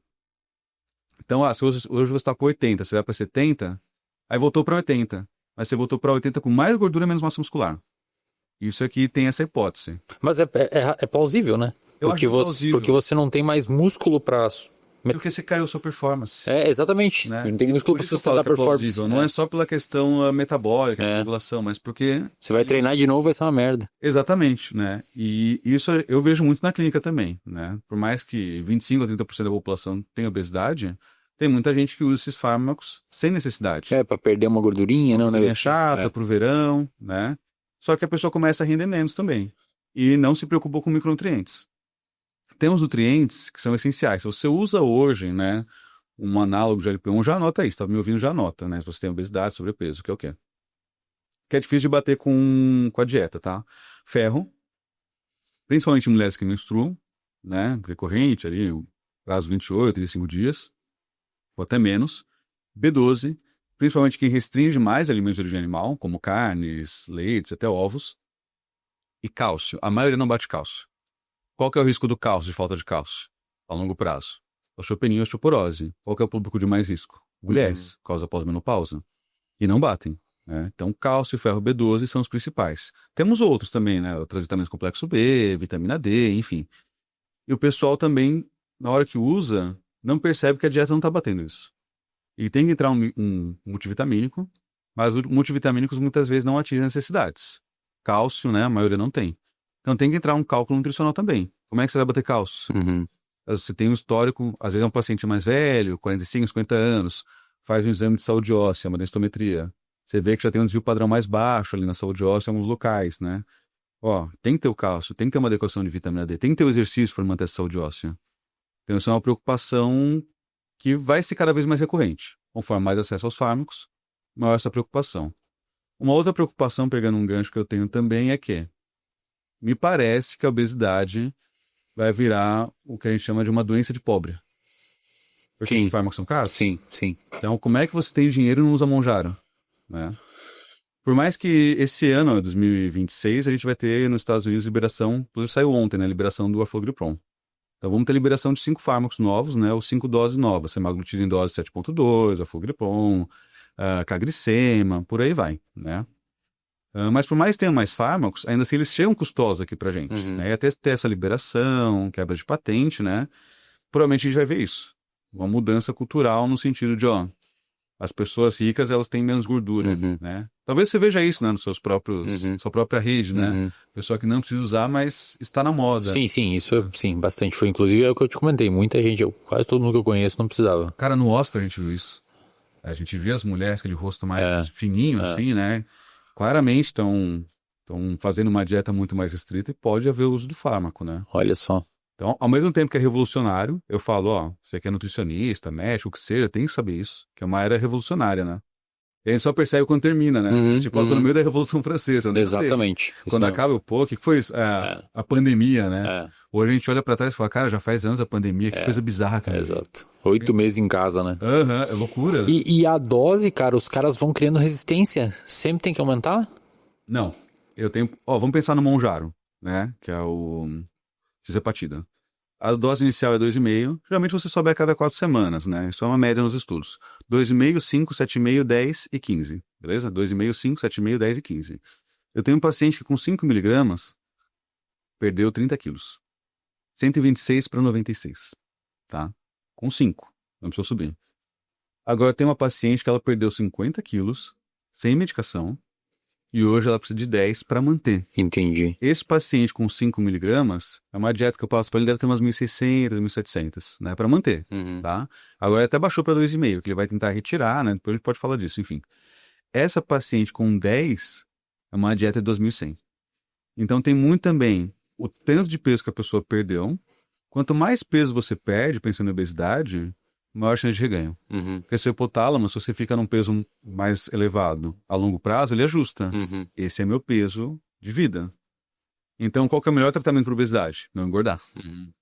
Então, se hoje você está com 80, você vai para 70, aí voltou para 80. Mas você voltou para 80 com mais gordura e menos massa muscular. Isso aqui tem essa hipótese.
Mas é plausível, né?
Eu
Porque
acho plausível.
porque você não tem mais músculo pra...
Porque você caiu sua performance.
Exatamente.
Né?
Não tem músculo
Por
pra
isso que eu falo
sustentar a
que é
performance.
plausível. Não é só pela questão metabólica, regulação, mas porque...
Você vai treinar de novo, vai ser uma merda.
Exatamente, né? E isso eu vejo muito na clínica também, né? Por mais que 25 a 30% da população tenha obesidade, tem muita gente que usa esses fármacos sem necessidade.
Pra perder uma gordurinha, não, né?
É chata pro verão, né? Só que a pessoa começa a render menos também. E não se preocupou com micronutrientes. Tem os nutrientes que são essenciais. Se você usa hoje, né, um análogo de LP1, já anota isso, tá me ouvindo, já anota, né? Se você tem obesidade, sobrepeso, que é o quê? Que é difícil de bater com a dieta, tá? Ferro, principalmente em mulheres que menstruam, né? Recorrente ali, prazo 28, 35 dias, ou até menos. B12, principalmente quem restringe mais alimentos de origem animal, como carnes, leites, até ovos. E cálcio. A maioria não bate cálcio. Qual que é o risco do cálcio, de falta de cálcio? A longo prazo. Osteopenia e osteoporose. Qual que é o público de mais risco? Mulheres, causa pós-menopausa. E não batem. Né? Então, cálcio e ferro B12 são os principais. Temos outros também, né? Outras vitaminas complexo B, vitamina D, enfim. E o pessoal também, na hora que usa, não percebe que a dieta não está batendo isso. E tem que entrar um multivitamínico, mas os multivitamínicos muitas vezes não atingem necessidades. Cálcio, né? A maioria não tem. Então tem que entrar um cálculo nutricional também. Como é que você vai bater cálcio? Você tem um histórico, às vezes é um paciente mais velho, 45, 50 anos, faz um exame de saúde óssea, uma densitometria. Você vê que já tem um desvio padrão mais baixo ali na saúde óssea em alguns locais, né? Ó, tem que ter o cálcio, tem que ter uma adequação de vitamina D, tem que ter o exercício para manter essa saúde óssea. Então isso é uma preocupação que vai ser cada vez mais recorrente. Conforme mais acesso aos fármacos, maior essa preocupação. Uma outra preocupação, pegando um gancho que eu tenho também, é que me parece que a obesidade vai virar o que a gente chama de uma doença de pobre. Porque esses fármacos são caros?
Sim.
Então, como é que você tem dinheiro e não usa Monjaro? Né? Por mais que esse ano, 2026, a gente vai ter nos Estados Unidos liberação, inclusive saiu ontem, né? Liberação do Orforglipron. Então, vamos ter liberação de 5 fármacos novos, né? Ou 5 doses novas. Semaglutida em dose 7.2, Orforglipron, Cagrisema, por aí vai, né? Mas por mais que tenha mais fármacos, ainda assim eles chegam custosos aqui pra gente. Né? E até ter essa liberação, quebra de patente, né? Provavelmente a gente vai ver isso. Uma mudança cultural no sentido de, ó, as pessoas ricas, elas têm menos gordura, né? Talvez você veja isso, né, nos seus próprios, sua própria rede, né? Pessoa que não precisa usar, mas está na moda.
Sim, isso sim, bastante. Foi, inclusive, é o que eu te comentei. Muita gente, quase todo mundo que eu conheço não precisava.
Cara, no Oscar a gente viu isso. A gente vê as mulheres, aquele rosto mais fininho, assim, né? Claramente estão fazendo uma dieta muito mais restrita e pode haver o uso do fármaco, né?
Olha só.
Então, ao mesmo tempo que é revolucionário, eu falo, ó, você que é nutricionista, médico, o que seja, tem que saber isso, que é uma era revolucionária, né? E a gente só percebe quando termina, né? Eu tô no meio da Revolução Francesa. Né?
Exatamente.
Quando acaba, o que foi isso? A pandemia, né? Hoje a gente olha pra trás e fala, cara, já faz anos a pandemia, que coisa bizarra, cara.
Exato. 8 meses em casa, né?
É loucura.
E a dose, cara, os caras vão criando resistência. Sempre tem que aumentar?
Não. Vamos pensar no Monjaro, né? Que é o Cisepatida. A dose inicial é 2,5. Geralmente você sobe a cada 4 semanas, né? Isso é uma média nos estudos. 2,5, 5, 7,5, 10 e 15. Beleza? 2,5, 5, 7,5, 10 e 15. Eu tenho um paciente que com 5 miligramas perdeu 30 quilos. 126 para 96. Tá? Com 5. Não precisou subir. Agora tem uma paciente que ela perdeu 50 quilos sem medicação. E hoje ela precisa de 10 para manter.
Entendi.
Esse paciente com 5 miligramas, é uma dieta que eu passo para ele, deve ter umas 1.600, 1.700, né? Para manter, tá? Agora ele até baixou para 2,5, que ele vai tentar retirar, né? Depois a gente pode falar disso, enfim. Essa paciente com 10 é uma dieta de 2.100. Então tem muito também o tanto de peso que a pessoa perdeu. Quanto mais peso você perde, pensando em obesidade, maior chance de reganho. Porque seu hipotálamo, se você fica num peso mais elevado a longo prazo, ele ajusta. Esse é meu peso de vida. Então, qual que é o melhor tratamento para obesidade? Não engordar.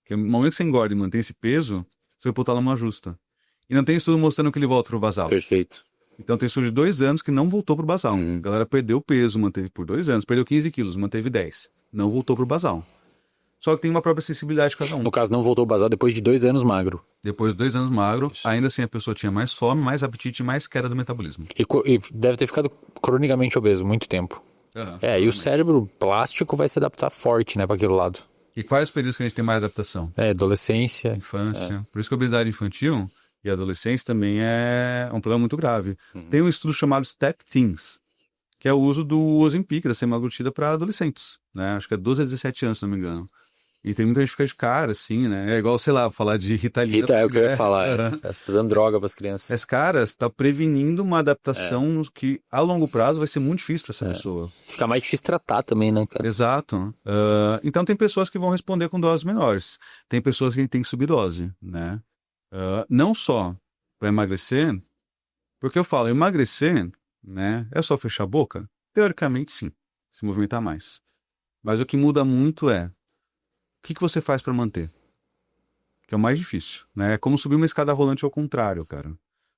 Porque no momento que você engorda e mantém esse peso, seu hipotálamo ajusta. E não tem estudo mostrando que ele volta pro basal.
Perfeito.
Então, tem estudo de 2 anos que não voltou pro basal. A galera perdeu peso, manteve por 2 anos, perdeu 15 quilos, manteve 10. Não voltou pro basal. Só que tem uma própria sensibilidade de cada um.
No caso, não voltou basal depois de 2 anos magro.
Depois de 2 anos magro, ainda assim a pessoa tinha mais fome, mais apetite e mais queda do metabolismo.
E deve ter ficado cronicamente obeso muito tempo. E o cérebro plástico vai se adaptar forte, né, para aquele lado.
E quais os períodos que a gente tem mais adaptação?
Adolescência.
Infância. Por isso que a obesidade infantil e a adolescência também é um problema muito grave. Tem um estudo chamado Step Teens, que é o uso do Ozempic, da semaglutida, para adolescentes, né? Acho que é 12 a 17 anos, se não me engano. E tem muita gente que fica de cara, assim, né? É igual, sei lá, falar de Ritalina.
É o que eu ia falar. Você tá dando droga para as crianças.
Mas, cara, você tá prevenindo uma adaptação que, a longo prazo, vai ser muito difícil para essa pessoa.
Fica mais difícil tratar também, né, cara?
Exato. Então, tem pessoas que vão responder com doses menores. Tem pessoas que tem que subir dose, né? Não só para emagrecer, porque eu falo, emagrecer, né? É só fechar a boca? Teoricamente, sim. Se movimentar mais. Mas o que muda muito é o que você faz para manter? Que é o mais difícil, né? É como subir uma escada rolante ao contrário, cara.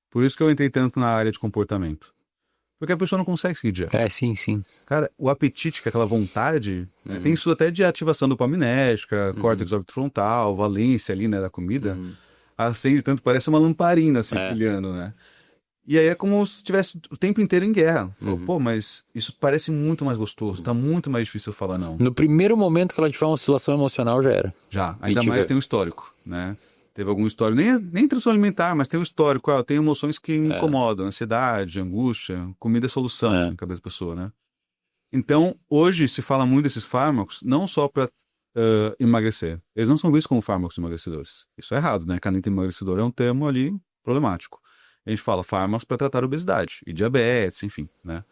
Por isso que eu entrei tanto na área de comportamento. Porque a pessoa não consegue seguir dieta.
Sim.
Cara, o apetite, que é aquela vontade, né? Tem isso até de ativação dopaminérgica, córtex orbitofrontal, valência ali, né, da comida. Acende tanto, parece uma lamparina, assim, brilhando, né? E aí é como se estivesse o tempo inteiro em guerra. Pô, mas isso parece muito mais gostoso, tá muito mais difícil eu falar não.
No primeiro momento que ela tiver uma oscilação emocional, já era.
Já, ainda mais tem um histórico, né? Teve algum histórico, nem transtorno alimentar, mas tem um histórico. Tem emoções que me incomodam, ansiedade, angústia, comida é solução na cabeça da pessoa, né? Então, hoje se fala muito desses fármacos, não só para emagrecer. Eles não são vistos como fármacos emagrecedores. Isso é errado, né? Caneta emagrecedor é um termo ali problemático. A gente fala fármacos para tratar obesidade e diabetes, enfim, né?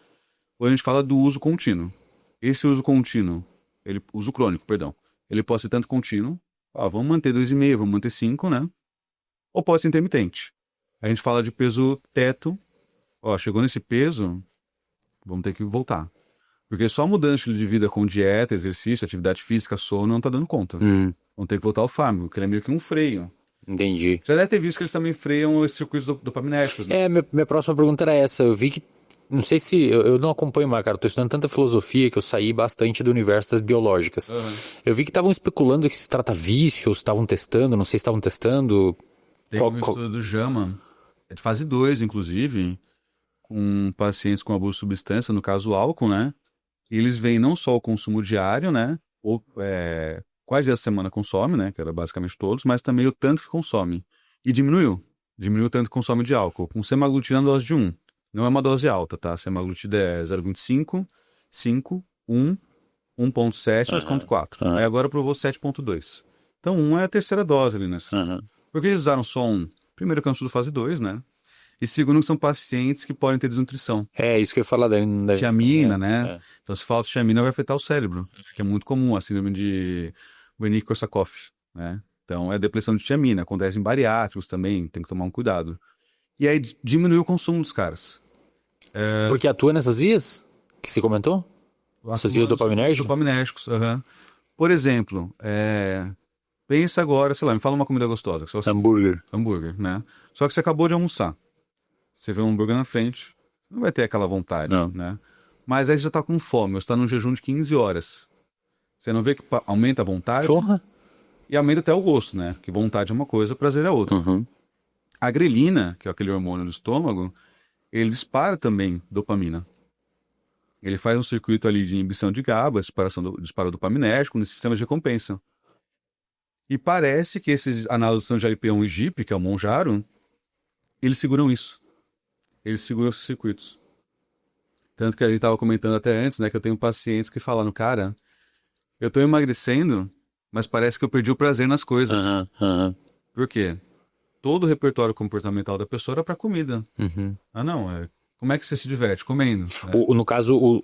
Ou a gente fala do uso contínuo. Esse uso contínuo, uso crônico, perdão, ele pode ser tanto contínuo, vamos manter 2,5, vamos manter 5, né? Ou pode ser intermitente. A gente fala de peso teto, chegou nesse peso, vamos ter que voltar. Porque só mudando estilo de vida com dieta, exercício, atividade física, sono, não tá dando conta. Vamos ter que voltar ao fármaco, porque ele é meio que um freio.
Entendi.
Já deve ter visto que eles também freiam os circuitos dopaminérgicos, né?
Minha próxima pergunta era essa. Eu vi que, não sei se, eu não acompanho mais, cara, eu tô estudando tanta filosofia que eu saí bastante do universo das biológicas. Eu vi que estavam especulando que se trata vício, ou se estavam testando, não sei se estavam testando.
Tem um estudo do JAMA, é de fase 2, inclusive, com pacientes com abuso de substância, no caso o álcool, né? E eles veem não só o consumo diário, né? Ou quais dias da semana consome, né? Que era basicamente todos, mas também o tanto que consome. E diminuiu. Diminuiu o tanto que consome de álcool. Com semaglutida na dose de 1. Não é uma dose alta, tá? Semaglutida é 0,25, 5, 1, 1,7, 2,4. Aí agora provou 7,2. Então 1 é a terceira dose ali nessa. Porque eles usaram só 1. Primeiro que é um estudo fase 2, né? E segundo que são pacientes que podem ter desnutrição.
Isso que eu ia falar da
tiamina, né? Então se falta tiamina vai afetar o cérebro, que é muito comum, a síndrome de Wernicke-Korsakoff, né? Então é depressão de tiamina, acontece em bariátricos também, tem que tomar um cuidado. E aí diminuiu o consumo dos caras.
Porque atua nessas vias que você comentou? Essas vias dopaminérgicas?
Dopaminérgicos, Por exemplo, pensa agora, sei lá, me fala uma comida gostosa.
Hambúrguer.
Hambúrguer, né? Só que você acabou de almoçar. Você vê um hambúrguer na frente, não vai ter aquela vontade, né? Mas aí você já tá com fome, você tá num jejum de 15 horas. Você não vê que aumenta a vontade?
Porra.
E aumenta até o gosto, né? Porque vontade é uma coisa, prazer é outra. A grelina, que é aquele hormônio do estômago, ele dispara também dopamina. Ele faz um circuito ali de inibição de GABA, disparo dopaminérgico no sistema de recompensa. E parece que esses análogos de GLP-1 e GIP, que é o Mounjaro, eles seguram isso. Eles seguram esses circuitos. Tanto que a gente estava comentando até antes, né, que eu tenho pacientes que falaram, cara, eu estou emagrecendo, mas parece que eu perdi o prazer nas coisas. Por quê? Todo o repertório comportamental da pessoa era para comida. Como é que você se diverte? Comendo. Né?
No caso,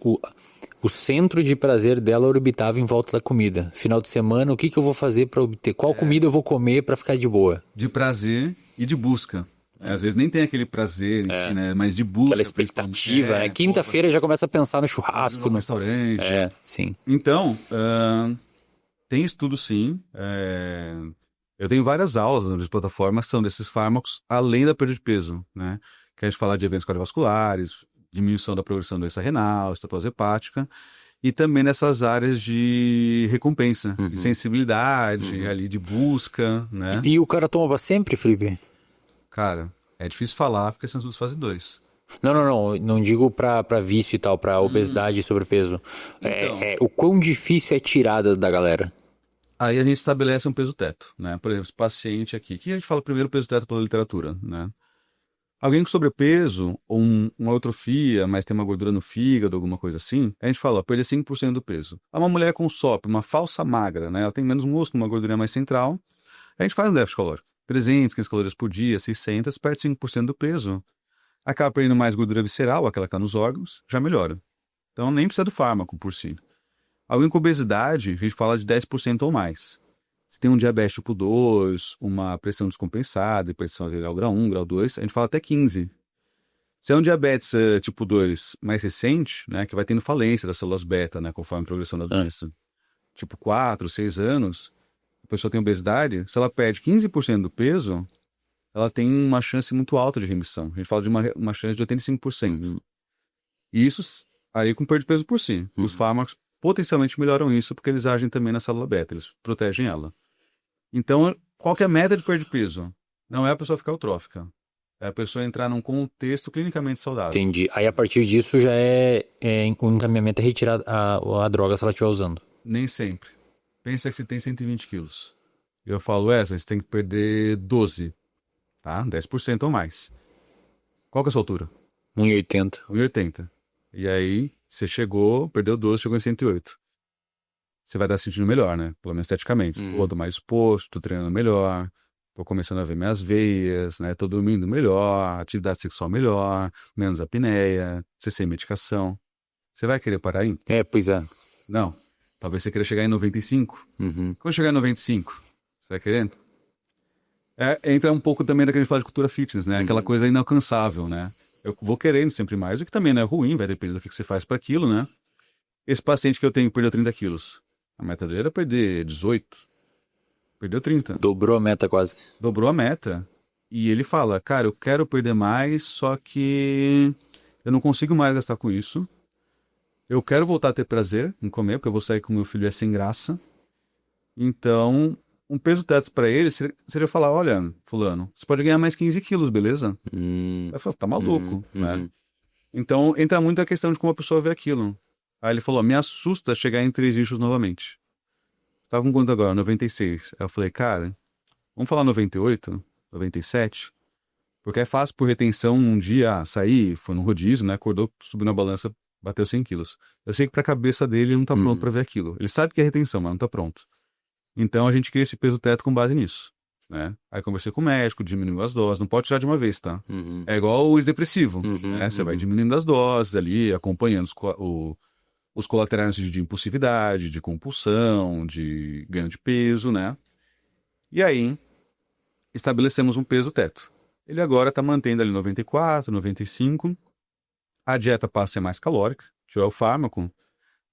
o centro de prazer dela orbitava em volta da comida. Final de semana, o que eu vou fazer para obter? Qual comida eu vou comer para ficar de boa?
De prazer e de busca. Às vezes nem tem aquele prazer em si, né? Mas de busca.
Aquela expectativa, né? Quinta-feira já começa a pensar no churrasco.
No restaurante.
Sim.
Então, tem estudo sim. Eu tenho várias aulas nas plataformas que são desses fármacos, além da perda de peso, né? Que a gente fala de eventos cardiovasculares, diminuição da progressão da doença renal, estatose hepática, e também nessas áreas de recompensa, de sensibilidade, ali de busca, né?
E o cara toma sempre, Felipe?
Cara, é difícil falar porque são estudos fase 2.
Não digo pra vício e tal, pra obesidade e sobrepeso.
Então.
O quão difícil é tirar da galera?
Aí a gente estabelece um peso teto, né? Por exemplo, esse paciente aqui, que a gente fala primeiro peso teto pela literatura, né? Alguém com sobrepeso ou uma atrofia, mas tem uma gordura no fígado, alguma coisa assim, a gente fala, ó, perder 5% do peso. Uma mulher com SOP, uma falsa magra, né? Ela tem menos músculo, uma gordura mais central, a gente faz um déficit calórico. 300, 500 calorias por dia, 600, perde 5% do peso. Acaba perdendo mais gordura visceral, aquela que está nos órgãos, já melhora. Então nem precisa do fármaco por si. Alguém com obesidade, a gente fala de 10% ou mais. Se tem um diabetes tipo 2, uma pressão descompensada, hipertensão arterial grau 1, grau 2, a gente fala até 15. Se é um diabetes tipo 2 mais recente, né, que vai tendo falência das células beta, né, conforme a progressão da doença, tipo 4, 6 anos, a pessoa tem obesidade, se ela perde 15% do peso, ela tem uma chance muito alta de remissão. A gente fala de uma chance de 85%. E isso aí com perda de peso por si. Os fármacos potencialmente melhoram isso porque eles agem também na célula beta, eles protegem ela. Então, qual que é a meta de perda de peso? Não é a pessoa ficar eutrófica. É a pessoa entrar num contexto clinicamente saudável.
Entendi. Aí a partir disso já o encaminhamento é retirar a droga se ela estiver usando.
Nem sempre. Pensa que você tem 120 quilos. Eu falo, Wesley, você tem que perder 12, tá? 10% ou mais. Qual que é a sua altura?
1,80.
1,80. E aí, você chegou, perdeu 12, chegou em 108. Você vai estar se sentindo melhor, né? Pelo menos esteticamente. Pô, tô mais exposto, tô treinando melhor, tô começando a ver minhas veias, né? Tô dormindo melhor, atividade sexual melhor, menos apneia, você sem medicação. Você vai querer parar aí?
Pois é.
Não. Talvez você queira chegar em 95. Quando chegar em 95, você vai querendo? Entra um pouco também daquele fala de cultura fitness, né? Aquela coisa inalcançável, né? Eu vou querendo sempre mais, o que também não é ruim, vai depender do que você faz para aquilo, né? Esse paciente que eu tenho perdeu 30 quilos. A meta dele era perder 18. Perdeu 30.
Dobrou a meta quase.
Dobrou a meta. E ele fala, cara, eu quero perder mais, só que eu não consigo mais gastar com isso. Eu quero voltar a ter prazer em comer, porque eu vou sair com meu filho sem graça. Então, um peso teto para ele seria falar, olha, fulano, você pode ganhar mais 15 quilos, beleza? Vai falar, tá maluco, né? Então, entra muito a questão de como a pessoa vê aquilo. Aí ele falou, me assusta chegar em 3 dígitos novamente. Você tá com quanto agora? 96. Aí eu falei, cara, vamos falar 98, 97? Porque é fácil por retenção um dia sair, foi no rodízio, né? Acordou, subiu na balança, bateu 100 quilos. Eu sei que pra cabeça dele ele não tá pronto pra ver aquilo. Ele sabe que é retenção, mas não tá pronto. Então a gente cria esse peso teto com base nisso, né? Aí conversei com o médico, diminuiu as doses, não pode tirar de uma vez, tá? É igual o depressivo, né? Você vai diminuindo as doses ali, acompanhando os colaterais de impulsividade, de compulsão, de ganho de peso, né? E aí, estabelecemos um peso teto. Ele agora está mantendo ali 94, 95. A dieta passa a ser mais calórica, tirar o fármaco.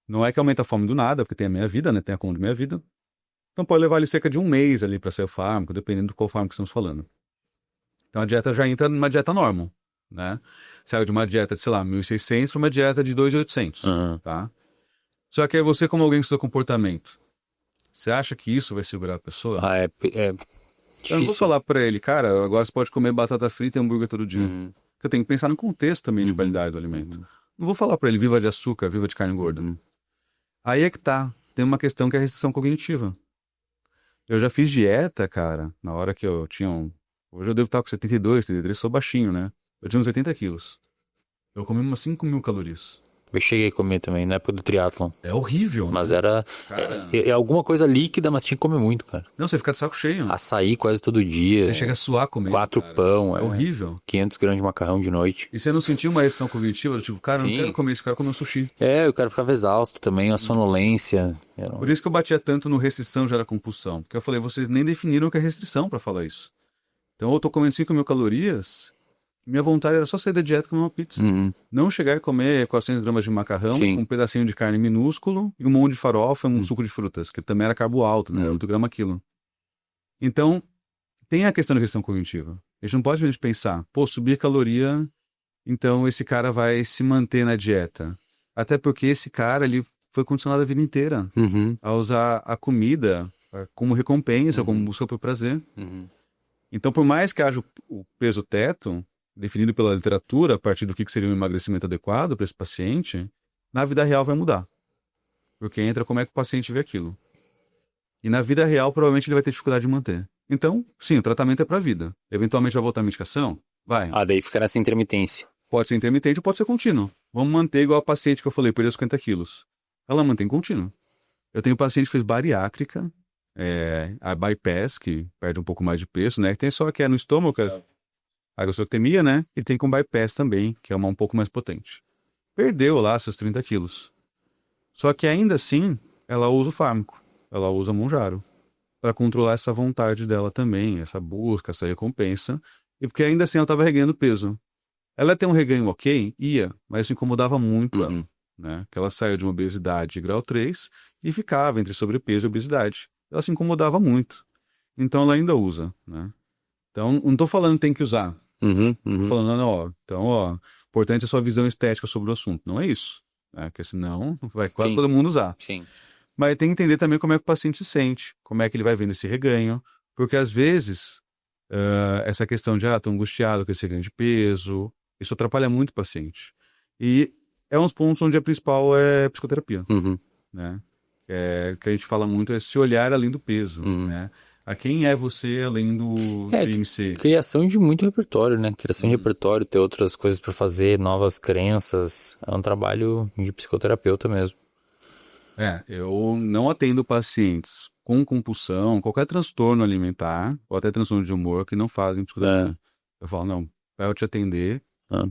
Não é que aumenta a fome do nada, porque tem a meia-vida, né? Tem a conta de meia-vida. Então pode levar ali cerca de um mês ali para sair o fármaco, dependendo do qual fármaco que estamos falando. Então a dieta já entra numa dieta normal, né? Saiu de uma dieta de, sei lá, 1.600 para uma dieta de 2.800, tá? Só que aí você, como alguém com seu comportamento, você acha que isso vai segurar a pessoa?
É difícil.
Eu não vou falar para ele, cara, agora você pode comer batata frita e hambúrguer todo dia. Porque eu tenho que pensar no contexto também de qualidade do alimento. Não vou falar para ele, viva de açúcar, viva de carne gorda. Aí é que tá. Tem uma questão que é a restrição cognitiva. Eu já fiz dieta, cara, na hora que eu tinha Hoje eu devo estar com 72, 73, sou baixinho, né? Eu tinha uns 80 quilos. Eu comi umas 5.000 calorias.
Eu cheguei a comer também, na época do triatlon.
É horrível, né?
Mas era alguma coisa líquida, mas tinha que comer muito, cara.
Não, você fica de saco cheio.
Açaí quase todo dia.
Você chega a suar comendo,
4
cara.
pão.
É horrível.
500 gramas de macarrão de noite.
E você não sentiu uma restrição cognitiva? Tipo, cara, eu
Sim.
não quero comer isso, eu quero comer um sushi.
O cara ficava exausto também, uma sonolência.
Por isso que eu batia tanto no restrição gera compulsão. Porque eu falei, vocês nem definiram o que é restrição pra falar isso. Então eu tô comendo 5.000 calorias, minha vontade era só sair da dieta e comer uma pizza. Não chegar e comer 400 gramas de macarrão, um pedacinho de carne minúsculo e um monte de farofa e um suco de frutas, que também era carbo alto, né? 8 gramas quilo. Então, tem a questão da restrição cognitiva. A gente não pode pensar, pô, subir caloria, então esse cara vai se manter na dieta. Até porque esse cara, ele foi condicionado a vida inteira a usar a comida como recompensa, como busca por prazer. Então, por mais que haja o peso teto, definido pela literatura, a partir do que seria um emagrecimento adequado para esse paciente, na vida real vai mudar. Porque entra como é que o paciente vê aquilo. E na vida real, provavelmente ele vai ter dificuldade de manter. Então, sim, o tratamento é para a vida. Eventualmente vai voltar a medicação? Vai.
Daí fica nessa intermitência.
Pode ser intermitente ou pode ser contínuo. Vamos manter igual a paciente que eu falei, perdeu 50 quilos. Ela mantém contínuo. Eu tenho paciente que fez bariátrica, a bypass, que perde um pouco mais de peso, né? Tem só que é no estômago, a gastroctomia, né? E tem com bypass também, que é uma um pouco mais potente. Perdeu lá seus 30 quilos. Só que ainda assim, ela usa o fármaco. Ela usa Mounjaro. Para controlar essa vontade dela também, essa busca, essa recompensa. E porque ainda assim ela estava reganhando peso. Ela ia ter um reganho ok? Ia, mas isso incomodava muito ela. Né? Que ela saiu de uma obesidade de grau 3 e ficava entre sobrepeso e obesidade. Ela se incomodava muito. Então ela ainda usa. Né? Então, não estou falando que tem que usar. Tô falando, não, então, importante é a sua visão estética sobre o assunto. Não é isso. Né? Porque senão vai quase todo mundo usar.
Sim.
Mas tem que entender também como é que o paciente se sente, como é que ele vai vendo esse reganho, porque às vezes essa questão de, tô angustiado com esse ganho de peso, isso atrapalha muito o paciente. E é uns pontos onde a principal é psicoterapia, né? Que a gente fala muito é se olhar além do peso, né? A quem é você além do IMC?
Criação de muito repertório, né? Criação de repertório, ter outras coisas para fazer, novas crenças. É um trabalho de psicoterapeuta mesmo.
Eu não atendo pacientes com compulsão, qualquer transtorno alimentar, ou até transtorno de humor, que não fazem psicoterapia. Eu falo, não, para eu te atender,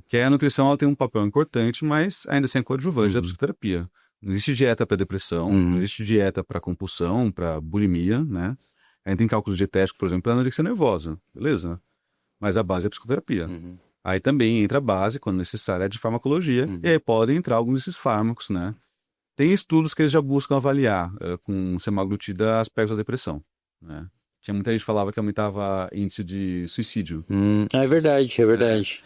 que a nutrição ela tem um papel importante, mas ainda assim é coadjuvante da psicoterapia. Não existe dieta para depressão, não existe dieta para compulsão, para bulimia, né? A gente tem cálculos dietéticos, por exemplo, para anorexia nervosa, beleza? Mas a base é a psicoterapia. Aí também entra a base, quando necessário, de farmacologia, e aí podem entrar alguns desses fármacos, né? Tem estudos que eles já buscam avaliar com semaglutida aspectos da depressão, né? Tinha muita gente que falava que aumentava índice de suicídio.
É verdade, é verdade.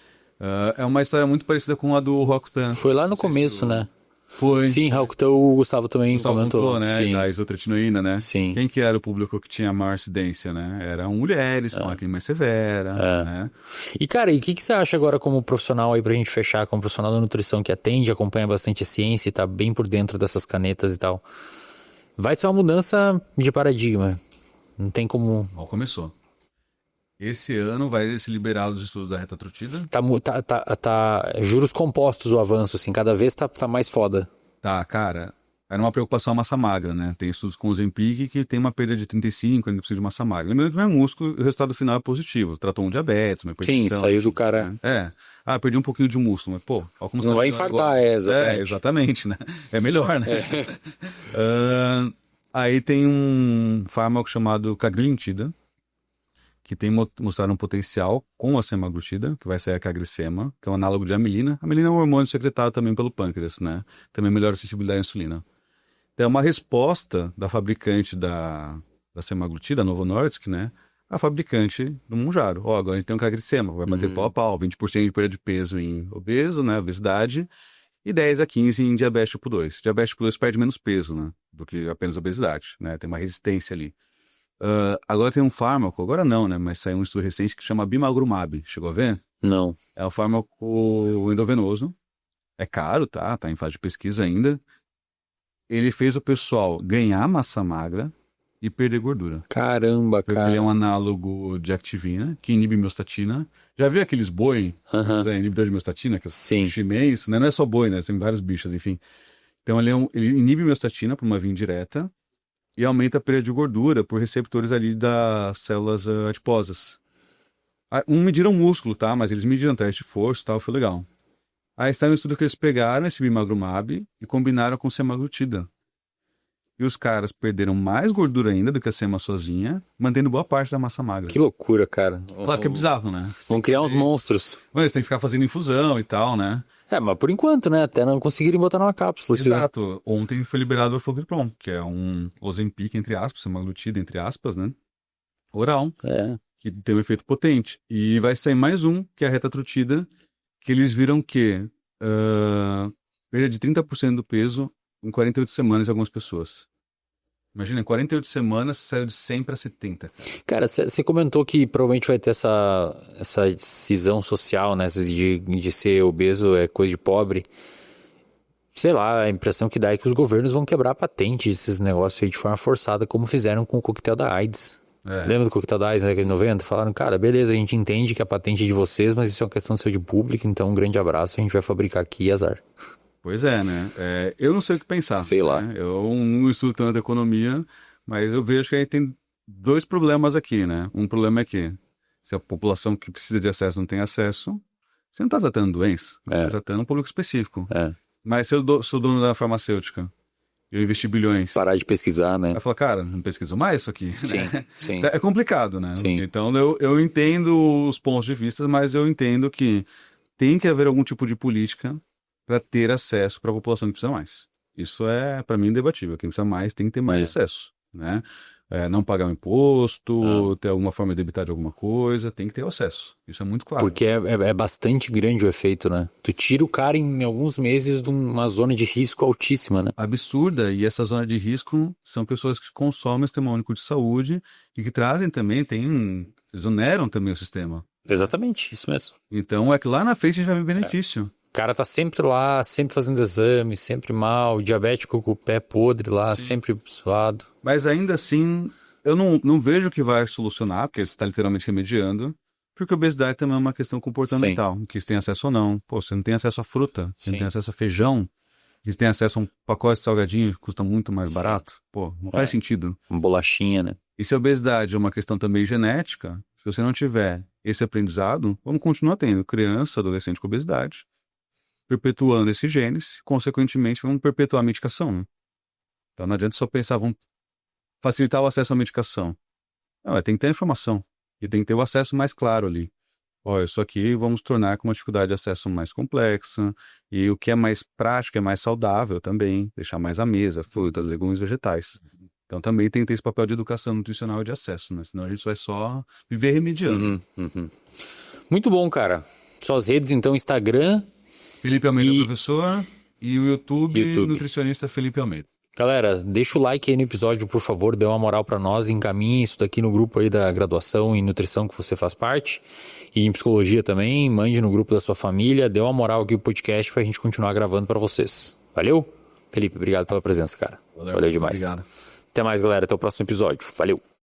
É uma história muito parecida com a do Roxtan.
Foi lá no começo, né?
Foi.
Sim, Roxtan, o Gustavo também comentou.
Contou, né?
Sim.
Da isotretinoína, né?
Sim.
Quem que era o público que tinha maior incidência, né? Eram mulheres com acne mais severa, né?
E, cara, e o que você acha agora como profissional aí pra gente fechar, como profissional da nutrição que atende, acompanha bastante a ciência e tá bem por dentro dessas canetas e tal? Vai ser uma mudança de paradigma. Não tem como...
Mal começou. Esse ano vai se liberar os estudos da retatrutida.
Tá juros compostos o avanço, assim, cada vez tá mais foda.
Tá, cara, era uma preocupação a massa magra, né? Tem estudos com o Ozempic que tem uma perda de 35, 40% de massa magra. Lembrando que não é músculo, o resultado final é positivo. Tratou um diabetes, uma hipertensão.
Sim, saiu do cara...
Né? Perdi um pouquinho de músculo, mas pô... Ó, como
não vai infartar, exatamente.
Exatamente, né? É melhor, né? Aí tem um fármaco chamado cagrilintida, que tem mostrado um potencial com a semaglutida, que vai ser a cagrisema, que é um análogo de amilina. A amilina é um hormônio secretado também pelo pâncreas, né? Também melhora a sensibilidade à insulina. Então é uma resposta da fabricante da semaglutida, a Novo Nordisk, né? A fabricante do Mounjaro. Agora a gente tem um cagrisema, vai bater pau a pau, 20% de perda de peso em obeso, né? Obesidade, e 10 a 15 em diabetes tipo 2. Diabetes tipo 2 perde menos peso, né? Do que apenas obesidade, né? Tem uma resistência ali. Agora tem um fármaco, agora não, né? Mas saiu um estudo recente que chama bimagrumab. Chegou a ver?
Não.
É um fármaco endovenoso. É caro, tá? Tá em fase de pesquisa ainda. Ele fez o pessoal ganhar massa magra e perder gordura.
Caramba,
Porque
cara.
ele é um análogo de activina, que inibe miostatina. Já viu aqueles boi, inibidor de miostatina? Que
Sim.
Chinês, né? Não é só boi, né? Tem vários bichos, enfim. Então ele inibe miostatina por uma via indireta e aumenta a perda de gordura por receptores ali das células adiposas. Mediram músculo, tá? Mas eles mediram teste de força e tal, foi legal. Aí está um estudo que eles pegaram esse bimagrumab e combinaram com semaglutida. E os caras perderam mais gordura ainda do que a sema sozinha, mantendo boa parte da massa magra.
Que loucura, cara.
Claro que é bizarro, né?
Vão criar uns monstros.
Eles têm que ficar fazendo infusão e tal, né?
Mas por enquanto, né? Até não conseguirem botar numa cápsula.
Exato. Ontem foi liberado o orforglipron, que é um Ozempic, entre aspas, semaglutida, entre aspas, né? Oral. Que tem um efeito potente. E vai sair mais um, que é a retatrutida, que eles viram que perda de 30% do peso em 48 semanas em algumas pessoas. Imagina, em 48 semanas você saiu de 100 para 70.
Cara, você comentou que provavelmente vai ter essa cisão social, né? De ser obeso é coisa de pobre. Sei lá, a impressão que dá é que os governos vão quebrar a patente desses negócios aí de forma forçada, como fizeram com o coquetel da AIDS. Lembra do coquetel da AIDS na década de 90? Falaram, cara, beleza, a gente entende que a patente é de vocês, mas isso é uma questão de saúde pública, então um grande abraço, a gente vai fabricar aqui e azar.
Pois é, né? Eu não sei o que pensar.
Sei lá.
Né? Eu não estudo tanto economia, mas eu vejo que a gente tem dois problemas aqui, né? Um problema é que se a população que precisa de acesso não tem acesso, você não está tratando doença, está tratando um público específico. Mas se eu sou dono da farmacêutica, eu investi bilhões.
Parar de pesquisar, né?
Vai falar, cara, não pesquiso mais isso aqui?
Sim,
né?
sim.
É complicado, né?
Sim.
Então eu entendo os pontos de vista, mas eu entendo que tem que haver algum tipo de política para ter acesso para a população que precisa mais. Isso é, para mim, indebatível. Quem precisa mais tem que ter mais acesso, né? Não pagar um imposto, ter alguma forma de debitar de alguma coisa, tem que ter o acesso. Isso é muito claro.
Porque é bastante grande o efeito, né? Tu tira o cara em alguns meses de uma zona de risco altíssima, né?
Absurda, e essa zona de risco são pessoas que consomem o sistema único de saúde e que trazem também, exoneram também o sistema.
Exatamente, isso mesmo.
Então é que lá na frente a gente vai ver benefício.
O cara tá sempre lá, sempre fazendo exame, sempre mal, diabético com o pé podre lá, sempre suado.
Mas ainda assim, eu não vejo que vai solucionar, porque você está literalmente remediando, porque a obesidade também é uma questão comportamental, que você tem acesso ou não. Pô, você não tem acesso a fruta, você não tem acesso a feijão, você tem acesso a um pacote de salgadinho que custa muito mais barato. Pô, não faz sentido.
Uma bolachinha, né?
E se a obesidade é uma questão também genética, se você não tiver esse aprendizado, vamos continuar tendo criança, adolescente com obesidade, perpetuando esses genes, consequentemente vamos perpetuar a medicação. Né? Então não adianta só pensar, vamos facilitar o acesso à medicação. Não, tem que ter a informação e tem que ter o acesso mais claro ali. Isso aqui vamos tornar com uma dificuldade de acesso mais complexa e o que é mais prático, é mais saudável também, deixar mais à mesa, frutas, legumes, vegetais. Então também tem que ter esse papel de educação nutricional e de acesso, né? Senão a gente vai só viver remediando.
Muito bom, cara. Suas redes, então, Instagram...
Felipe Almeida, professor, e o YouTube, nutricionista Felipe Almeida.
Galera, deixa o like aí no episódio, por favor, dê uma moral pra nós, encaminhe isso daqui no grupo aí da graduação em nutrição que você faz parte, e em psicologia também, mande no grupo da sua família, dê uma moral aqui pro podcast pra gente continuar gravando pra vocês. Valeu? Felipe, obrigado pela presença, cara. Valeu demais.
Obrigado.
Até mais, galera, até o próximo episódio. Valeu!